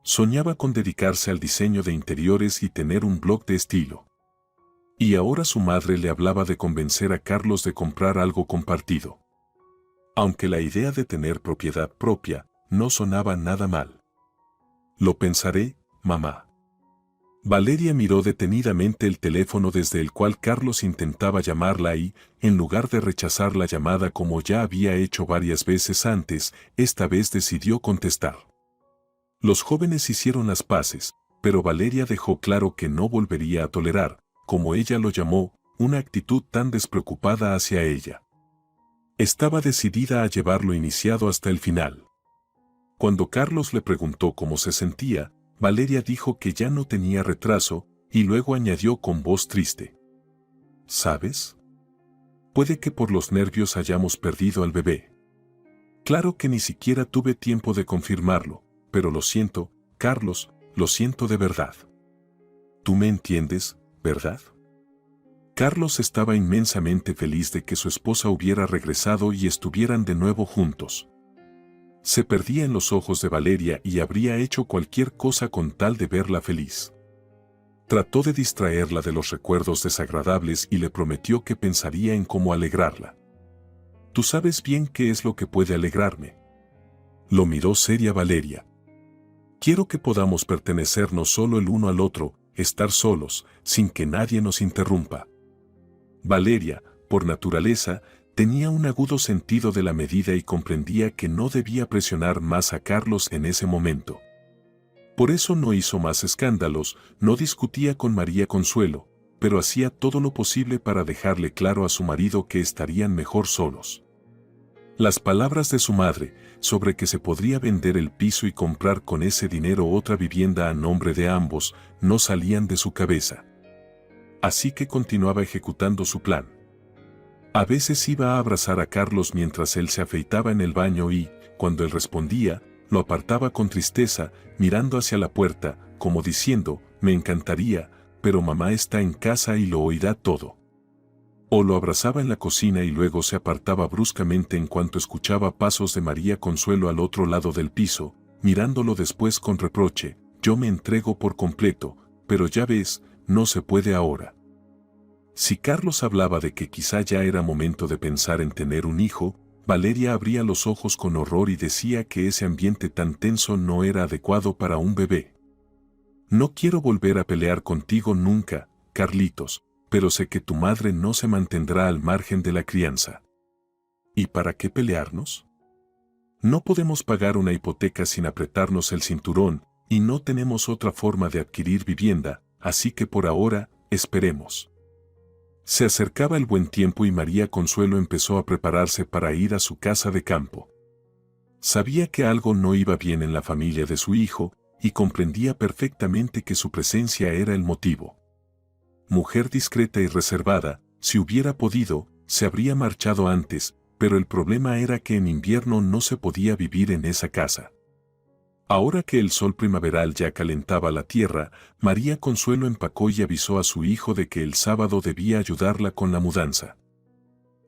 S2: Soñaba con dedicarse al diseño de interiores y tener un blog de estilo. Y ahora su madre le hablaba de convencer a Carlos de comprar algo compartido. Aunque la idea de tener propiedad propia no sonaba nada mal. Lo pensaré, mamá. Valeria miró detenidamente el teléfono desde el cual Carlos intentaba llamarla y, en lugar de rechazar la llamada como ya había hecho varias veces antes, esta vez decidió contestar. Los jóvenes hicieron las paces, pero Valeria dejó claro que no volvería a tolerar, como ella lo llamó, una actitud tan despreocupada hacia ella. Estaba decidida a llevar lo iniciado hasta el final. Cuando Carlos le preguntó cómo se sentía, Valeria dijo que ya no tenía retraso, y luego añadió con voz triste. ¿Sabes? Puede que por los nervios hayamos perdido al bebé. Claro que ni siquiera tuve tiempo de confirmarlo, pero lo siento, Carlos, lo siento de verdad. Tú me entiendes, ¿verdad? Carlos estaba inmensamente feliz de que su esposa hubiera regresado y estuvieran de nuevo juntos. Se perdía en los ojos de Valeria y habría hecho cualquier cosa con tal de verla feliz. Trató de distraerla de los recuerdos desagradables y le prometió que pensaría en cómo alegrarla. Tú sabes bien qué es lo que puede alegrarme. Lo miró seria Valeria. Quiero que podamos pertenecernos solo el uno al otro, estar solos, sin que nadie nos interrumpa. Valeria, por naturaleza, tenía un agudo sentido de la medida y comprendía que no debía presionar más a Carlos en ese momento. Por eso no hizo más escándalos, no discutía con María Consuelo, pero hacía todo lo posible para dejarle claro a su marido que estarían mejor solos. Las palabras de su madre, sobre que se podría vender el piso y comprar con ese dinero otra vivienda a nombre de ambos, no salían de su cabeza. Así que continuaba ejecutando su plan. A veces iba a abrazar a Carlos mientras él se afeitaba en el baño y, cuando él respondía, lo apartaba con tristeza, mirando hacia la puerta, como diciendo, me encantaría, pero mamá está en casa y lo oirá todo. O lo abrazaba en la cocina y luego se apartaba bruscamente en cuanto escuchaba pasos de María Consuelo al otro lado del piso, mirándolo después con reproche, yo me entrego por completo, pero ya ves, no se puede ahora. Si Carlos hablaba de que quizá ya era momento de pensar en tener un hijo, Valeria abría los ojos con horror y decía que ese ambiente tan tenso no era adecuado para un bebé. No quiero volver a pelear contigo nunca, Carlitos, pero sé que tu madre no se mantendrá al margen de la crianza. ¿Y para qué pelearnos? No podemos pagar una hipoteca sin apretarnos el cinturón, y no tenemos otra forma de adquirir vivienda, así que por ahora, esperemos. Se acercaba el buen tiempo y María Consuelo empezó a prepararse para ir a su casa de campo. Sabía que algo no iba bien en la familia de su hijo, y comprendía perfectamente que su presencia era el motivo. Mujer discreta y reservada, si hubiera podido, se habría marchado antes, pero el problema era que en invierno no se podía vivir en esa casa. Ahora que el sol primaveral ya calentaba la tierra, María Consuelo empacó y avisó a su hijo de que el sábado debía ayudarla con la mudanza.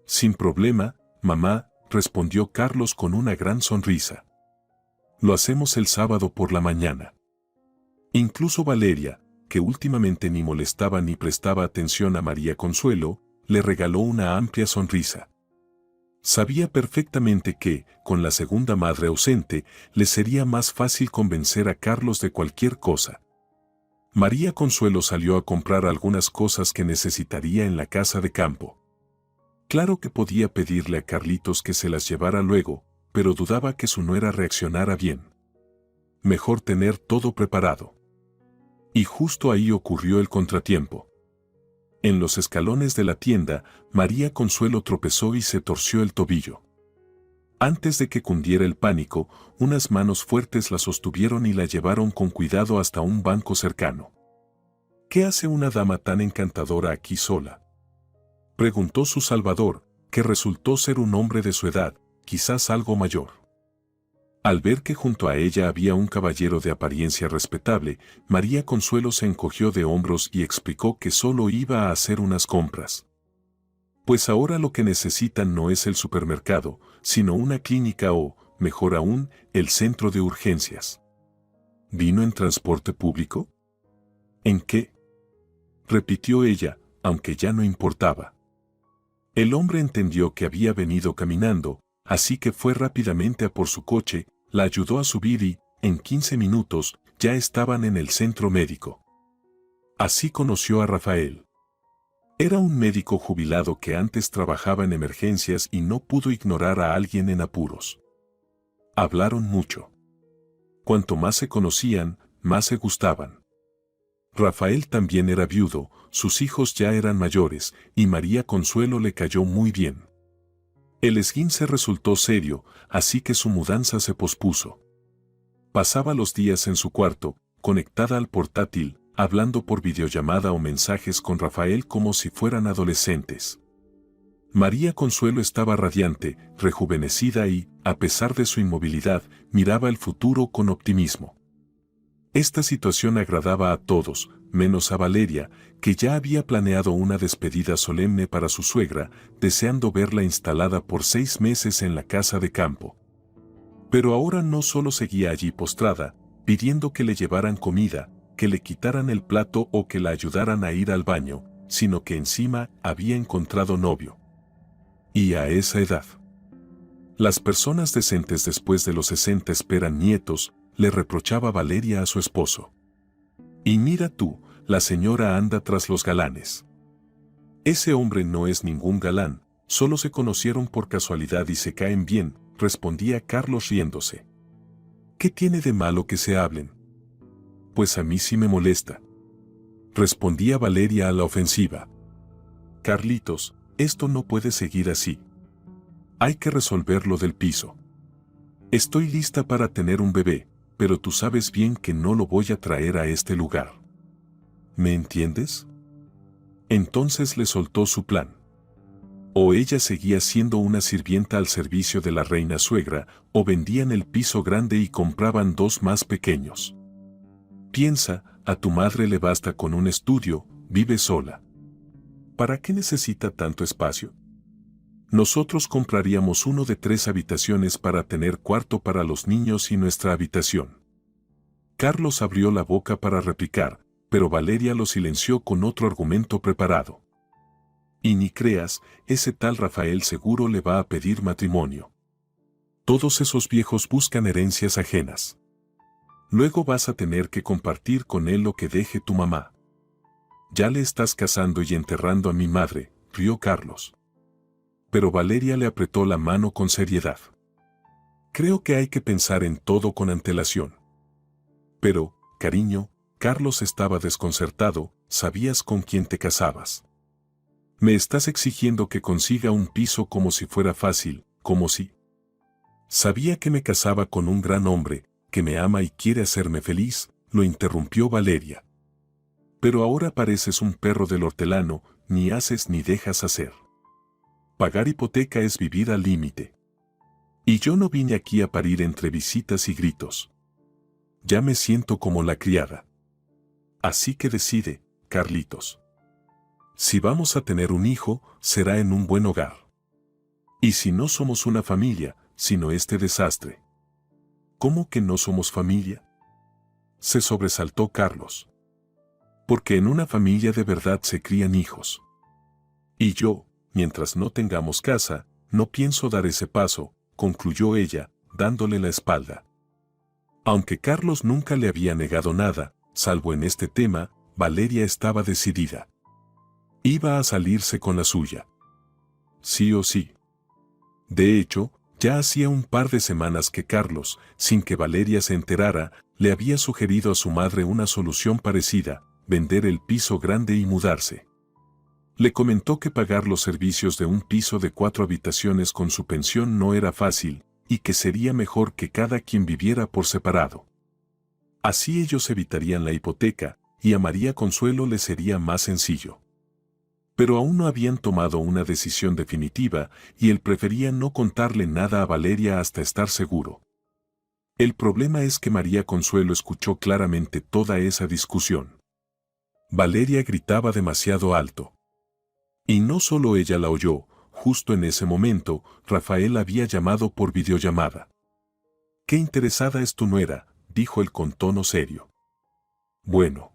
S2: Sin problema, mamá, respondió Carlos con una gran sonrisa. Lo hacemos el sábado por la mañana. Incluso Valeria, que últimamente ni molestaba ni prestaba atención a María Consuelo, le regaló una amplia sonrisa. Sabía perfectamente que, con la segunda madre ausente, le sería más fácil convencer a Carlos de cualquier cosa. María Consuelo salió a comprar algunas cosas que necesitaría en la casa de campo. Claro que podía pedirle a Carlitos que se las llevara luego, pero dudaba que su nuera reaccionara bien. Mejor tener todo preparado. Y justo ahí ocurrió el contratiempo. En los escalones de la tienda, María Consuelo tropezó y se torció el tobillo. Antes de que cundiera el pánico, unas manos fuertes la sostuvieron y la llevaron con cuidado hasta un banco cercano. ¿Qué hace una dama tan encantadora aquí sola?, preguntó su salvador, que resultó ser un hombre de su edad, quizás algo mayor. Al ver que junto a ella había un caballero de apariencia respetable, María Consuelo se encogió de hombros y explicó que solo iba a hacer unas compras. Pues ahora lo que necesitan no es el supermercado, sino una clínica o, mejor aún, el centro de urgencias. ¿Vino en transporte público? ¿En qué? Repitió ella, aunque ya no importaba. El hombre entendió que había venido caminando, así que fue rápidamente a por su coche, la ayudó a subir y, en 15 minutos, ya estaban en el centro médico. Así conoció a Rafael. Era un médico jubilado que antes trabajaba en emergencias y no pudo ignorar a alguien en apuros. Hablaron mucho. Cuanto más se conocían, más se gustaban. Rafael también era viudo, sus hijos ya eran mayores, y María Consuelo le cayó muy bien. El esguince resultó serio, así que su mudanza se pospuso. Pasaba los días en su cuarto, conectada al portátil, hablando por videollamada o mensajes con Rafael como si fueran adolescentes. María Consuelo estaba radiante, rejuvenecida y, a pesar de su inmovilidad, miraba el futuro con optimismo. Esta situación agradaba a todos, menos a Valeria, que ya había planeado una despedida solemne para su suegra, deseando verla instalada por 6 meses en la casa de campo. Pero ahora no solo seguía allí postrada, pidiendo que le llevaran comida, que le quitaran el plato o que la ayudaran a ir al baño, sino que encima había encontrado novio. Y a esa edad. Las personas decentes después de los 60 esperan nietos, le reprochaba Valeria a su esposo. Y mira tú, la señora anda tras los galanes. Ese hombre no es ningún galán, solo se conocieron por casualidad y se caen bien, respondía Carlos riéndose. ¿Qué tiene de malo que se hablen? Pues a mí sí me molesta. Respondía Valeria a la ofensiva. Carlitos, esto no puede seguir así. Hay que resolver lo del piso. Estoy lista para tener un bebé, pero tú sabes bien que no lo voy a traer a este lugar. ¿Me entiendes? Entonces le soltó su plan. O ella seguía siendo una sirvienta al servicio de la reina suegra, o vendían el piso grande y compraban 2 más pequeños. Piensa, a tu madre le basta con un estudio, vive sola. ¿Para qué necesita tanto espacio? Nosotros compraríamos uno de 3 habitaciones para tener cuarto para los niños y nuestra habitación. Carlos abrió la boca para replicar, pero Valeria lo silenció con otro argumento preparado. Y ni creas, ese tal Rafael seguro le va a pedir matrimonio. Todos esos viejos buscan herencias ajenas. Luego vas a tener que compartir con él lo que deje tu mamá. Ya le estás casando y enterrando a mi madre, rió Carlos. Pero Valeria le apretó la mano con seriedad. Creo que hay que pensar en todo con antelación. Pero, cariño, Carlos estaba desconcertado, sabías con quién te casabas. Me estás exigiendo que consiga un piso como si fuera fácil, como si... Sabía que me casaba con un gran hombre, que me ama y quiere hacerme feliz, lo interrumpió Valeria. Pero ahora pareces un perro del hortelano, ni haces ni dejas hacer. Pagar hipoteca es vivir al límite. Y yo no vine aquí a parir entre visitas y gritos. Ya me siento como la criada. Así que decide, Carlitos. Si vamos a tener un hijo, será en un buen hogar. Y si no somos una familia, sino este desastre. ¿Cómo que no somos familia? Se sobresaltó Carlos. Porque en una familia de verdad se crían hijos. Y yo, mientras no tengamos casa, no pienso dar ese paso, concluyó ella, dándole la espalda. Aunque Carlos nunca le había negado nada, salvo en este tema, Valeria estaba decidida. Iba a salirse con la suya. Sí o sí. De hecho, ya hacía un par de semanas que Carlos, sin que Valeria se enterara, le había sugerido a su madre una solución parecida, vender el piso grande y mudarse. Le comentó que pagar los servicios de un piso de 4 habitaciones con su pensión no era fácil, y que sería mejor que cada quien viviera por separado. Así ellos evitarían la hipoteca, y a María Consuelo le sería más sencillo. Pero aún no habían tomado una decisión definitiva, y él prefería no contarle nada a Valeria hasta estar seguro. El problema es que María Consuelo escuchó claramente toda esa discusión. Valeria gritaba demasiado alto. Y no solo ella la oyó, justo en ese momento, Rafael había llamado por videollamada. «Qué interesada es tu nuera», dijo él con tono serio. Bueno.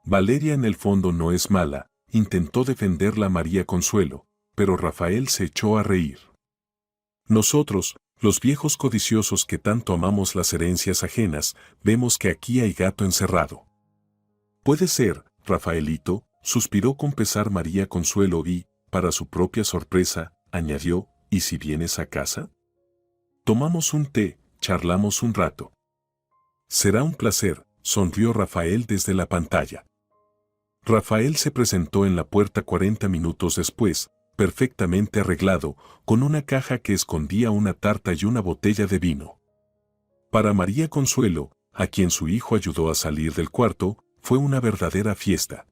S2: Valeria en el fondo no es mala, intentó defenderla María Consuelo, pero Rafael se echó a reír. Nosotros, los viejos codiciosos que tanto amamos las herencias ajenas, vemos que aquí hay gato encerrado. Puede ser, Rafaelito, suspiró con pesar María Consuelo y, para su propia sorpresa, añadió, ¿y si vienes a casa? Tomamos un té, charlamos un rato. Será un placer, sonrió Rafael desde la pantalla. Rafael se presentó en la puerta 40 minutos después, perfectamente arreglado, con una caja que escondía una tarta y una botella de vino. Para María Consuelo, a quien su hijo ayudó a salir del cuarto, fue una verdadera fiesta.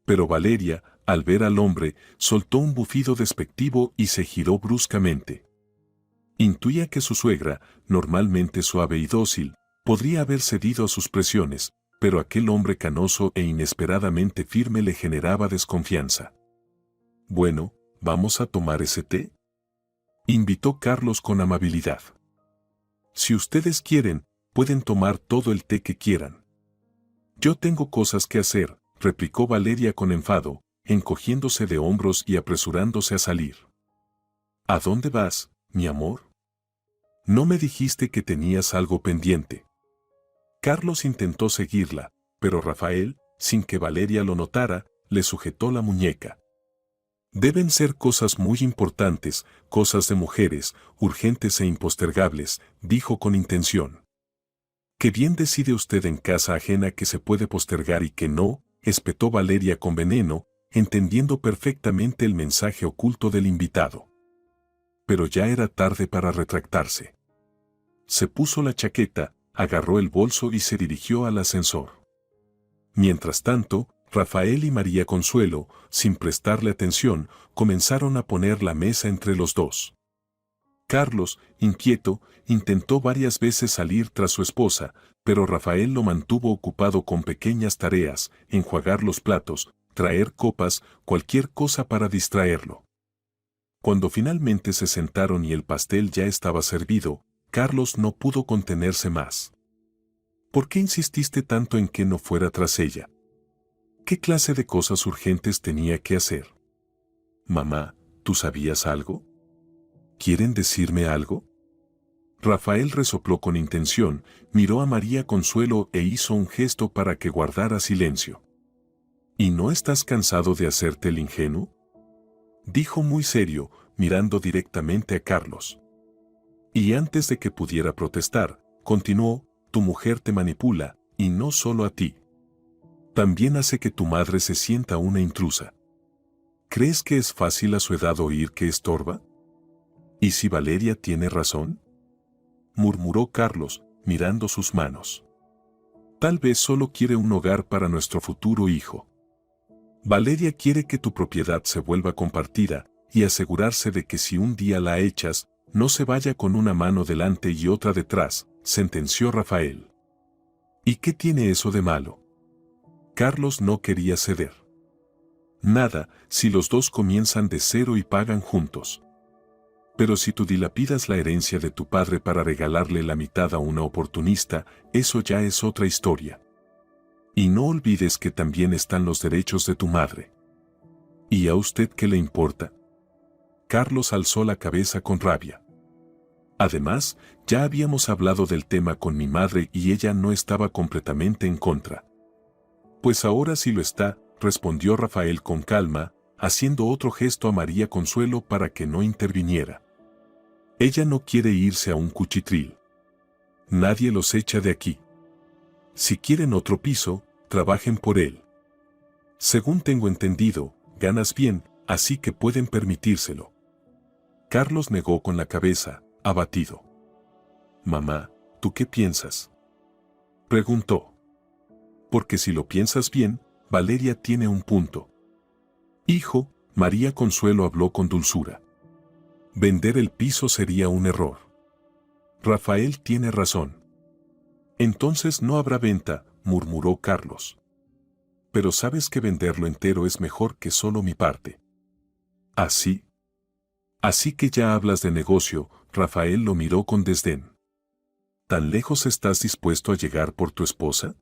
S2: Pero Valeria, al ver al hombre, soltó un bufido despectivo y se giró bruscamente. Intuía que su suegra, normalmente suave y dócil, podría haber cedido a sus presiones, pero aquel hombre canoso e inesperadamente firme le generaba desconfianza. «Bueno, ¿vamos a tomar ese té?», invitó Carlos con amabilidad. «Si ustedes quieren, pueden tomar todo el té que quieran». «Yo tengo cosas que hacer», replicó Valeria con enfado, encogiéndose de hombros y apresurándose a salir. «¿A dónde vas, mi amor? ¿No me dijiste que tenías algo pendiente?». Carlos intentó seguirla, pero Rafael, sin que Valeria lo notara, le sujetó la muñeca. «Deben ser cosas muy importantes, cosas de mujeres, urgentes e impostergables», dijo con intención. «Qué bien decide usted en casa ajena que se puede postergar y que no», espetó Valeria con veneno, entendiendo perfectamente el mensaje oculto del invitado. Pero ya era tarde para retractarse. Se puso la chaqueta, agarró el bolso y se dirigió al ascensor. Mientras tanto, Rafael y María Consuelo, sin prestarle atención, comenzaron a poner la mesa entre los dos. Carlos, inquieto, intentó varias veces salir tras su esposa, pero Rafael lo mantuvo ocupado con pequeñas tareas, enjuagar los platos, traer copas, cualquier cosa para distraerlo. Cuando finalmente se sentaron y el pastel ya estaba servido, Carlos no pudo contenerse más. «¿Por qué insististe tanto en que no fuera tras ella? ¿Qué clase de cosas urgentes tenía que hacer? Mamá, ¿tú sabías algo? ¿Quieren decirme algo?». Rafael resopló con intención, miró a María Consuelo e hizo un gesto para que guardara silencio. «¿Y no estás cansado de hacerte el ingenuo?», dijo muy serio, mirando directamente a Carlos. Y antes de que pudiera protestar, continuó, «Tu mujer te manipula, y no solo a ti. También hace que tu madre se sienta una intrusa. ¿Crees que es fácil a su edad oír que estorba? ¿Y si Valeria tiene razón?», murmuró Carlos, mirando sus manos. «Tal vez solo quiere un hogar para nuestro futuro hijo. Valeria quiere que tu propiedad se vuelva compartida y asegurarse de que si un día la echas, no se vaya con una mano delante y otra detrás», sentenció Rafael. «¿Y qué tiene eso de malo?». Carlos no quería ceder. «Nada, si los dos comienzan de cero y pagan juntos. Pero si tú dilapidas la herencia de tu padre para regalarle la mitad a una oportunista, eso ya es otra historia. Y no olvides que también están los derechos de tu madre». «¿Y a usted qué le importa?». Carlos alzó la cabeza con rabia. «Además, ya habíamos hablado del tema con mi madre y ella no estaba completamente en contra». «Pues ahora sí lo está», respondió Rafael con calma, haciendo otro gesto a María Consuelo para que no interviniera. «Ella no quiere irse a un cuchitril. Nadie los echa de aquí. Si quieren otro piso, trabajen por él. Según tengo entendido, ganas bien, así que pueden permitírselo». Carlos negó con la cabeza, abatido. «Mamá, ¿tú qué piensas?», preguntó. «Porque si lo piensas bien, Valeria tiene un punto». «Hijo», María Consuelo habló con dulzura. «Vender el piso sería un error. Rafael tiene razón. Entonces no habrá venta, murmuró Carlos. Pero sabes que venderlo entero es mejor que solo mi parte. ¿Así? Así que ya hablas de negocio, Rafael lo miró con desdén. ¿Tan lejos estás dispuesto a llegar por tu esposa?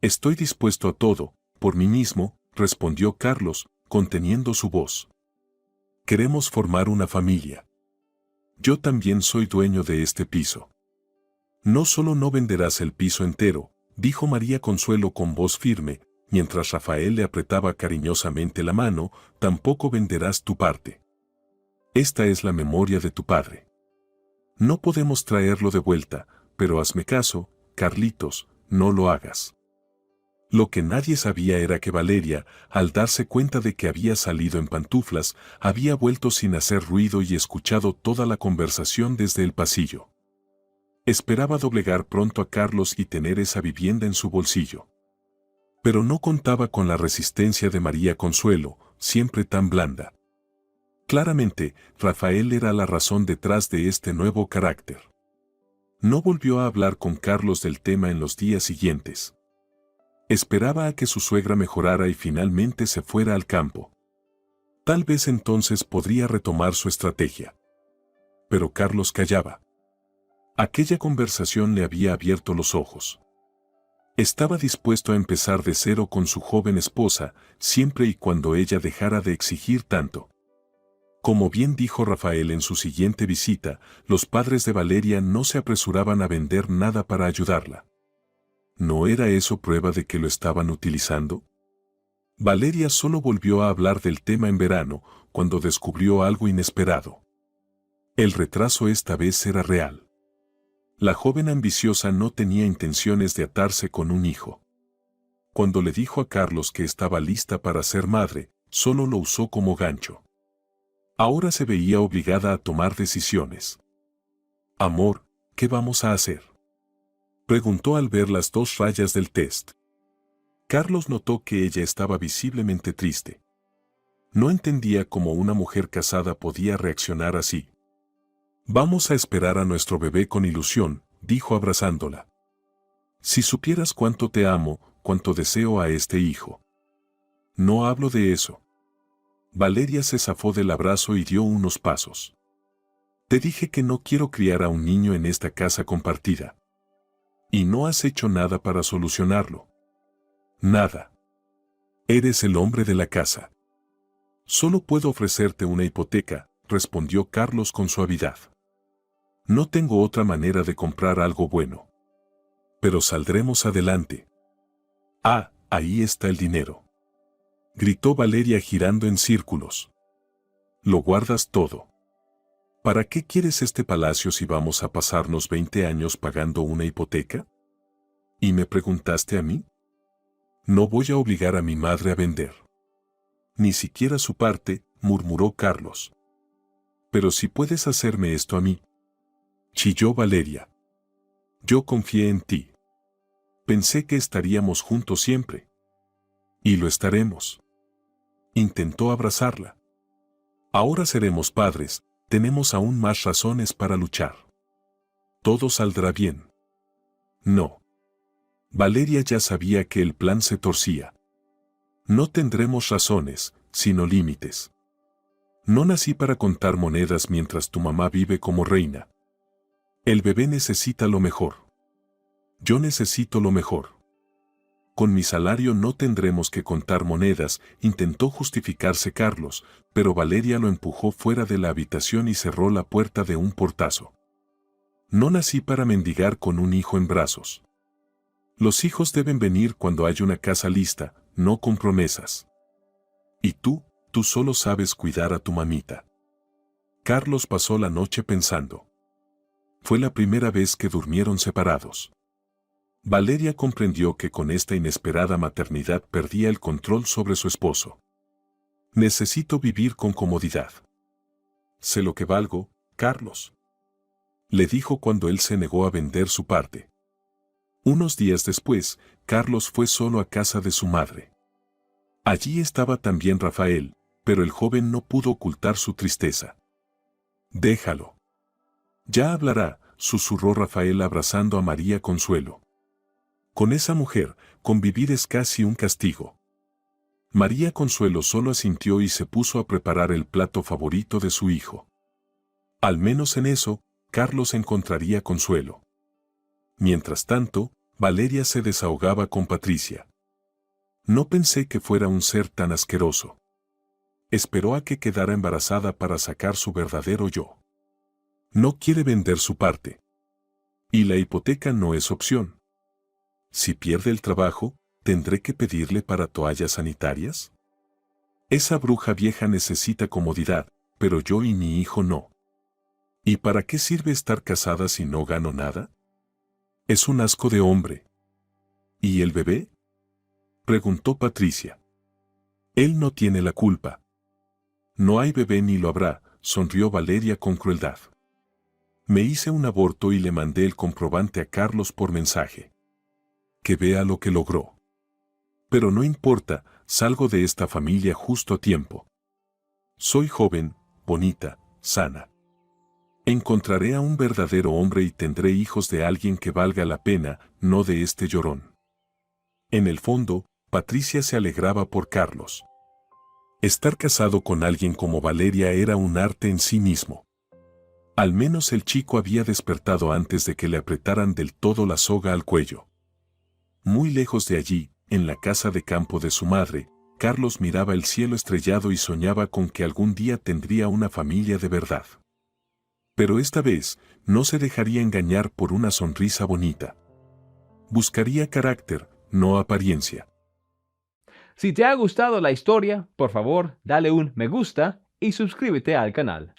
S2: Estoy dispuesto a todo, por mí mismo, respondió Carlos, conteniendo su voz. Queremos formar una familia. Yo también soy dueño de este piso. No solo no venderás el piso entero, dijo María Consuelo con voz firme, mientras Rafael le apretaba cariñosamente la mano, tampoco venderás tu parte. Esta es la memoria de tu padre. No podemos traerlo de vuelta, pero hazme caso, Carlitos, no lo hagas. Lo que nadie sabía era que Valeria, al darse cuenta de que había salido en pantuflas, había vuelto sin hacer ruido y escuchado toda la conversación desde el pasillo. Esperaba doblegar pronto a Carlos y tener esa vivienda en su bolsillo. Pero no contaba con la resistencia de María Consuelo, siempre tan blanda. Claramente, Rafael era la razón detrás de este nuevo carácter. No volvió a hablar con Carlos del tema en los días siguientes. Esperaba a que su suegra mejorara y finalmente se fuera al campo. Tal vez entonces podría retomar su estrategia. Pero Carlos callaba. Aquella conversación le había abierto los ojos. Estaba dispuesto a empezar de cero con su joven esposa, siempre y cuando ella dejara de exigir tanto. Como bien dijo Rafael en su siguiente visita, los padres de Valeria no se apresuraban a vender nada para ayudarla. ¿No era eso prueba de que lo estaban utilizando? Valeria solo volvió a hablar del tema en verano, cuando descubrió algo inesperado. El retraso esta vez era real. La joven ambiciosa no tenía intenciones de atarse con un hijo. Cuando le dijo a Carlos que estaba lista para ser madre, solo lo usó como gancho. Ahora se veía obligada a tomar decisiones. Amor, ¿qué vamos a hacer?, preguntó al ver las 2 rayas del test. Carlos notó que ella estaba visiblemente triste. No entendía cómo una mujer casada podía reaccionar así. Vamos a esperar a nuestro bebé con ilusión, dijo abrazándola. Si supieras cuánto te amo, cuánto deseo a este hijo. No hablo de eso. Valeria se zafó del abrazo y dio unos pasos. Te dije que no quiero criar a un niño en esta casa compartida. Y no has hecho nada para solucionarlo. Nada. Eres el hombre de la casa. Solo puedo ofrecerte una hipoteca, respondió Carlos con suavidad. No tengo otra manera de comprar algo bueno. Pero saldremos adelante. Ah, ahí está el dinero. Gritó Valeria girando en círculos. Lo guardas todo. ¿Para qué quieres este palacio si vamos a pasarnos 20 años pagando una hipoteca? ¿Y me preguntaste a mí? No voy a obligar a mi madre a vender. Ni siquiera su parte, murmuró Carlos. Pero si puedes hacerme esto a mí. Chilló Valeria. Yo confié en ti. Pensé que estaríamos juntos siempre. Y lo estaremos. Intentó abrazarla. Ahora seremos padres, tenemos aún más razones para luchar. Todo saldrá bien. No. Valeria ya sabía que el plan se torcía. No tendremos razones, sino límites. No nací para contar monedas mientras tu mamá vive como reina. El bebé necesita lo mejor. Yo necesito lo mejor. Con mi salario no tendremos que contar monedas, intentó justificarse Carlos, pero Valeria lo empujó fuera de la habitación y cerró la puerta de un portazo. No nací para mendigar con un hijo en brazos. Los hijos deben venir cuando haya una casa lista, no con promesas. Y tú solo sabes cuidar a tu mamita. Carlos pasó la noche pensando. Fue la primera vez que durmieron separados. Valeria comprendió que con esta inesperada maternidad perdía el control sobre su esposo. Necesito vivir con comodidad. Sé lo que valgo, Carlos. Le dijo cuando él se negó a vender su parte. Unos días después, Carlos fue solo a casa de su madre. Allí estaba también Rafael, pero el joven no pudo ocultar su tristeza. Déjalo. Ya hablará, susurró Rafael abrazando a María Consuelo. Con esa mujer, convivir es casi un castigo. María Consuelo solo asintió y se puso a preparar el plato favorito de su hijo. Al menos en eso, Carlos encontraría consuelo. Mientras tanto, Valeria se desahogaba con Patricia. No pensé que fuera un ser tan asqueroso. Esperó a que quedara embarazada para sacar su verdadero yo. No quiere vender su parte. Y la hipoteca no es opción. Si pierde el trabajo, ¿tendré que pedirle para toallas sanitarias? Esa bruja vieja necesita comodidad, pero yo y mi hijo no. ¿Y para qué sirve estar casada si no gano nada? Es un asco de hombre. ¿Y el bebé? Preguntó Patricia. Él no tiene la culpa. No hay bebé ni lo habrá, sonrió Valeria con crueldad. Me hice un aborto y le mandé el comprobante a Carlos por mensaje. Que vea lo que logró. Pero no importa, salgo de esta familia justo a tiempo. Soy joven, bonita, sana. Encontraré a un verdadero hombre y tendré hijos de alguien que valga la pena, no de este llorón. En el fondo, Patricia se alegraba por Carlos. Estar casado con alguien como Valeria era un arte en sí mismo. Al menos el chico había despertado antes de que le apretaran del todo la soga al cuello. Muy lejos de allí, en la casa de campo de su madre, Carlos miraba el cielo estrellado y soñaba con que algún día tendría una familia de verdad. Pero esta vez, no se dejaría engañar por una sonrisa bonita. Buscaría carácter, no apariencia.
S1: Si te ha gustado la historia, por favor, dale un me gusta y suscríbete al canal.